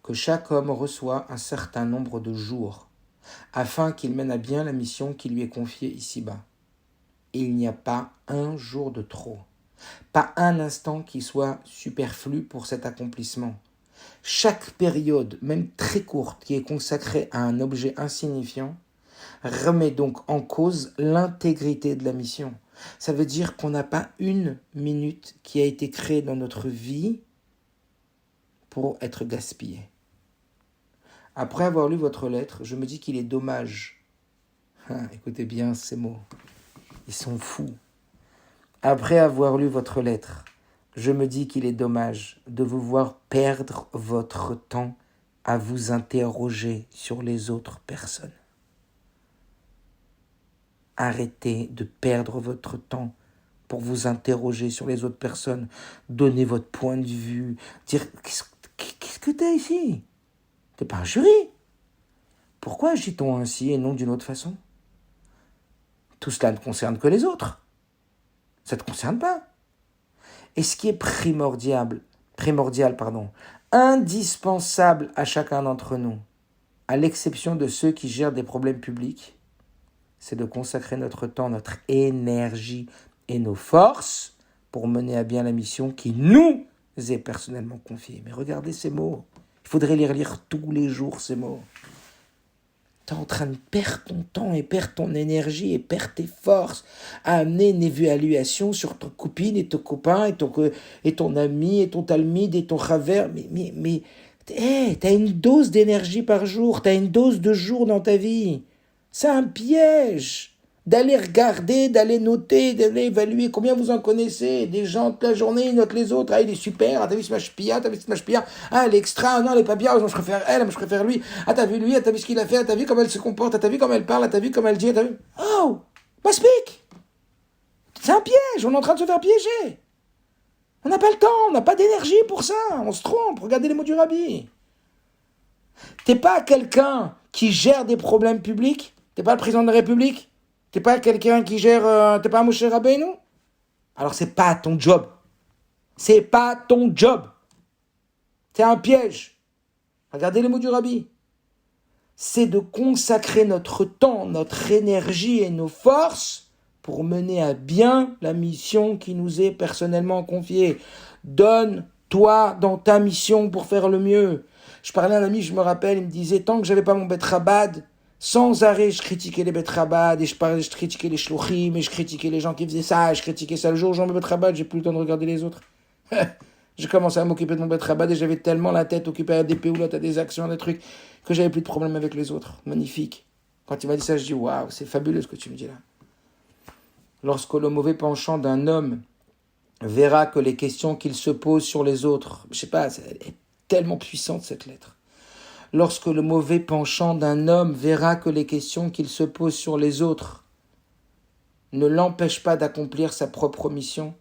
Speaker 1: Que chaque homme reçoit un certain nombre de jours, afin qu'il mène à bien la mission qui lui est confiée ici-bas. Et il n'y a pas un jour de trop, pas un instant qui soit superflu pour cet accomplissement. Chaque période, même très courte, qui est consacrée à un objet insignifiant, remet donc en cause l'intégrité de la mission. Ça veut dire qu'on n'a pas une minute qui a été créée dans notre vie pour être gaspillée. Après avoir lu votre lettre, je me dis qu'il est dommage. Écoutez bien ces mots. Ils sont fous. Après avoir lu votre lettre, je me dis qu'il est dommage de vous voir perdre votre temps à vous interroger sur les autres personnes. Arrêtez de perdre votre temps pour vous interroger sur les autres personnes. Donnez votre point de vue. Dire, qu'est-ce que t'as ici ? T'es pas un jury. Pourquoi agit-on ainsi et non d'une autre façon ? Tout cela ne concerne que les autres. Ça ne te concerne pas. Et ce qui est primordial, indispensable à chacun d'entre nous, à l'exception de ceux qui gèrent des problèmes publics, c'est de consacrer notre temps, notre énergie et nos forces pour mener à bien la mission qui nous est personnellement confiée. Mais regardez ces mots. Il faudrait les relire tous les jours, ces mots. Tu es en train de perdre ton temps et perdre ton énergie et perdre tes forces à amener une évaluation sur ton copine et ton copain et ton ami et ton talmide et ton raver. Mais t'as une dose d'énergie par jour, t'as une dose de jour dans ta vie. C'est un piège d'aller regarder, d'aller noter, d'aller évaluer. Combien vous en connaissez ? Des gens toute la journée, ils notent les autres. Ah, il est super. Ah, t'as vu ce machpia, t'as vu ce machpia. Ah, elle est extra. Non, elle est pas bien. Moi, je préfère elle, moi, je préfère lui. Ah, t'as vu lui, ah, t'as vu ce qu'il a fait. Ah, t'as vu comment elle se comporte. Ah, t'as vu comment elle parle. Ah, t'as vu comment elle dit. Ah, t'as vu... Oh, speak. C'est un piège. On est en train de se faire piéger. On n'a pas le temps. On n'a pas d'énergie pour ça. On se trompe. Regardez les mots du Rabbi. T'es pas quelqu'un qui gère des problèmes publics. T'es pas le président de la République. T'es pas quelqu'un qui gère... t'es pas un Moshe Rabbeinu ? Alors c'est pas ton job. C'est pas ton job. C'est un piège. Regardez les mots du Rabbi. C'est de consacrer notre temps, notre énergie et nos forces pour mener à bien la mission qui nous est personnellement confiée. Donne-toi dans ta mission pour faire le mieux. Je parlais à un ami, je me rappelle, il me disait, tant que j'avais pas mon Bet Chabad, sans arrêt, je critiquais les Bet Chabad, et je critiquais les shluchim, et je critiquais les gens qui faisaient ça, et je critiquais ça. Le jour où j'en ai Bet Chabad, j'ai plus le temps de regarder les autres. J'ai commencé à m'occuper de mon Bet Chabad, et j'avais tellement la tête occupée à des péoulottes, à des actions, à des trucs, que j'avais plus de problème avec les autres. Magnifique. Quand il m'a dit ça, je dis, waouh, c'est fabuleux ce que tu me dis là. Lorsque le mauvais penchant d'un homme verra que les questions qu'il se pose sur les autres, je sais pas, elle est tellement puissante cette lettre. Lorsque le mauvais penchant d'un homme verra que les questions qu'il se pose sur les autres ne l'empêchent pas d'accomplir sa propre mission,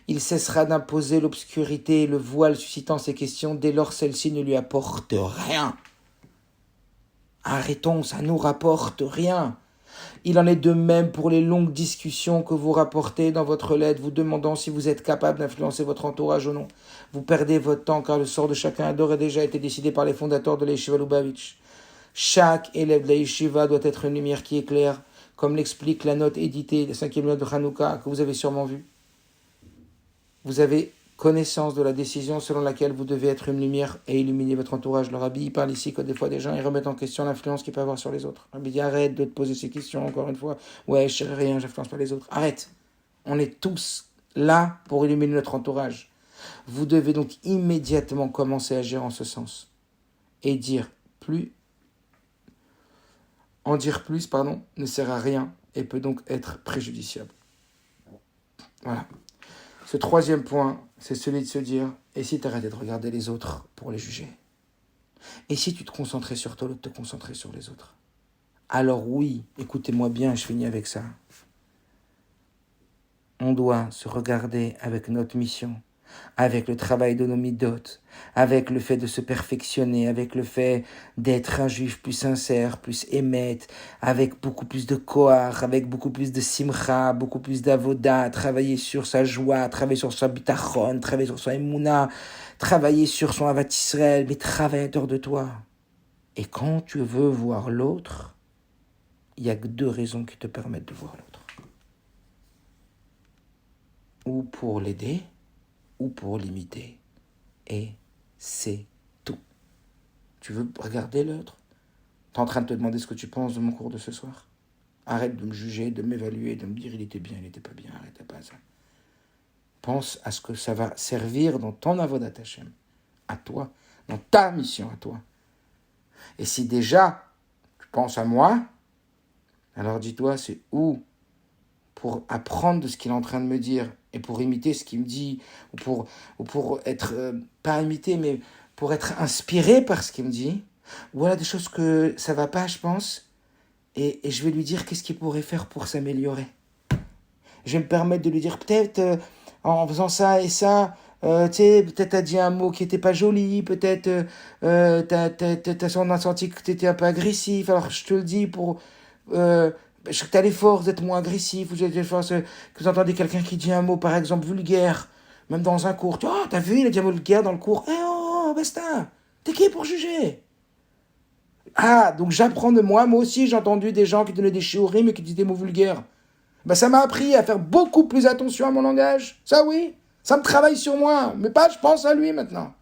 Speaker 1: Il cessera d'imposer l'obscurité et le voile suscitant ces questions dès lors celles-ci ne lui apportent rien. Arrêtons, ça nous rapporte rien. Il en est de même pour les longues discussions que vous rapportez dans votre lettre, vous demandant si vous êtes capable d'influencer votre entourage ou non. Vous perdez votre temps car le sort de chacun a d'ores et déjà été décidé par les fondateurs de l'Yeshiva Lubavitch. Chaque élève de la Yeshiva doit être une lumière qui éclaire, comme l'explique la note éditée, la 5e note de Hanouka, que vous avez sûrement vue. Vous avez connaissance de la décision selon laquelle vous devez être une lumière et illuminer votre entourage. Le rabbi il parle ici que des fois des gens ils remettent en question l'influence qu'il peut avoir sur les autres. Le rabbi dit arrête de te poser ces questions encore une fois. Ouais, je sais rien, j'influence pas les autres. Arrête. On est tous là pour illuminer notre entourage. Vous devez donc immédiatement commencer à agir en ce sens. Et en dire plus, ne sert à rien et peut donc être préjudiciable. Voilà. Ce troisième point, c'est celui de se dire, et si tu arrêtais de regarder les autres pour les juger? Et si tu te concentrais sur toi au lieu de te concentrer sur les autres? Alors oui, écoutez-moi bien, je finis avec ça. On doit se regarder avec notre mission, avec le travail de nos midotes, avec le fait de se perfectionner, avec le fait d'être un juif plus sincère, plus émette, avec beaucoup plus de koach, avec beaucoup plus de simcha, beaucoup plus d'avoda, travailler sur sa joie, travailler sur sa bitachon, travailler sur son emuna, travailler sur son avat Israël, mais travaille autour de toi. Et quand tu veux voir l'autre, il n'y a que 2 raisons qui te permettent de voir l'autre. Ou pour l'aider, ou pour l'imiter. Et c'est tout. Tu veux regarder l'autre? Tu es en train de te demander ce que tu penses de mon cours de ce soir? Arrête de me juger, de m'évaluer, de me dire il était bien, il n'était pas bien, arrête pas ça. Pense à ce que ça va servir dans ton avodat Hashem, à toi, dans ta mission à toi. Et si déjà tu penses à moi, alors dis-toi, c'est où pour apprendre de ce qu'il est en train de me dire et pour imiter ce qu'il me dit, ou pour être, pas imiter, mais pour être inspiré par ce qu'il me dit. Voilà des choses que ça va pas, je pense, et je vais lui dire qu'est-ce qu'il pourrait faire pour s'améliorer. Je vais me permettre de lui dire peut-être en faisant ça et ça, tu sais, peut-être t'as dit un mot qui était pas joli, peut-être on a senti que t'étais un peu agressif, alors je te le dis pour... je sais que t'as l'effort d'être moins agressif, ou que vous entendez quelqu'un qui dit un mot, par exemple, vulgaire, même dans un cours. Oh, t'as vu, il a dit un mot vulgaire dans le cours. Eh oh, basta, t'es qui pour juger? Ah, donc j'apprends de moi aussi, j'ai entendu des gens qui donnaient des shiurim et qui disaient des mots vulgaires. Ben, ça m'a appris à faire beaucoup plus attention à mon langage. Ça, oui, ça me travaille sur moi, mais pas je pense à lui maintenant.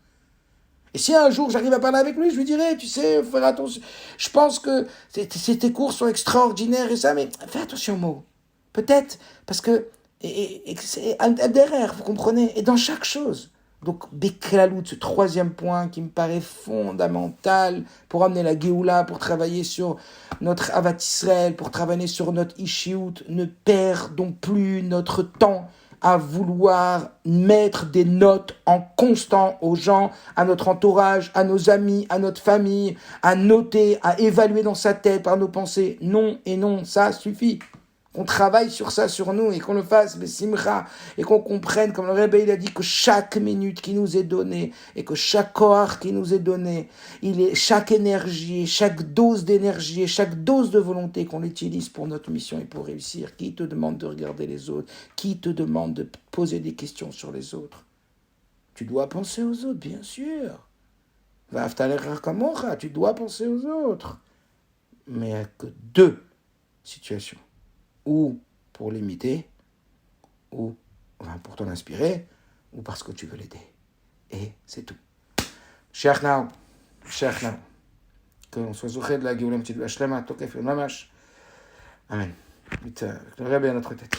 Speaker 1: Et si un jour j'arrive à parler avec lui, je lui dirai, tu sais, faut faire attention. Je pense que tes cours sont extraordinaires et ça, mais fais attention aux mots. Peut-être, parce que et c'est derrière, vous comprenez. Et dans chaque chose. Donc, Beklalout, ce troisième point qui me paraît fondamental pour amener la Géoula, pour travailler sur notre Avat Israël, pour travailler sur notre Ishiout, ne perdons plus notre temps à vouloir mettre des notes en constant aux gens, à notre entourage, à nos amis, à notre famille, à noter, à évaluer dans sa tête par nos pensées. Non et non, ça suffit. Qu'on travaille sur ça, sur nous, et qu'on le fasse, mais simra, et qu'on comprenne, comme le Rebbe il a dit, que chaque minute qui nous est donnée, et que chaque koach qui nous est donné, chaque énergie, chaque dose d'énergie, et chaque dose de volonté qu'on utilise pour notre mission et pour réussir. Qui te demande de regarder les autres? Qui te demande de poser des questions sur les autres? Tu dois penser aux autres, bien sûr. Tu dois penser aux autres. Mais il n'y a que 2 situations. Ou pour l'imiter, ou pour t'en inspirer, ou parce que tu veux l'aider. Et c'est tout. Sheikh Now, qu'on soit zouché de la Géoula Mtidou Hashlema, Tokef et Mamash. Amen. Le Rebbe à notre tête.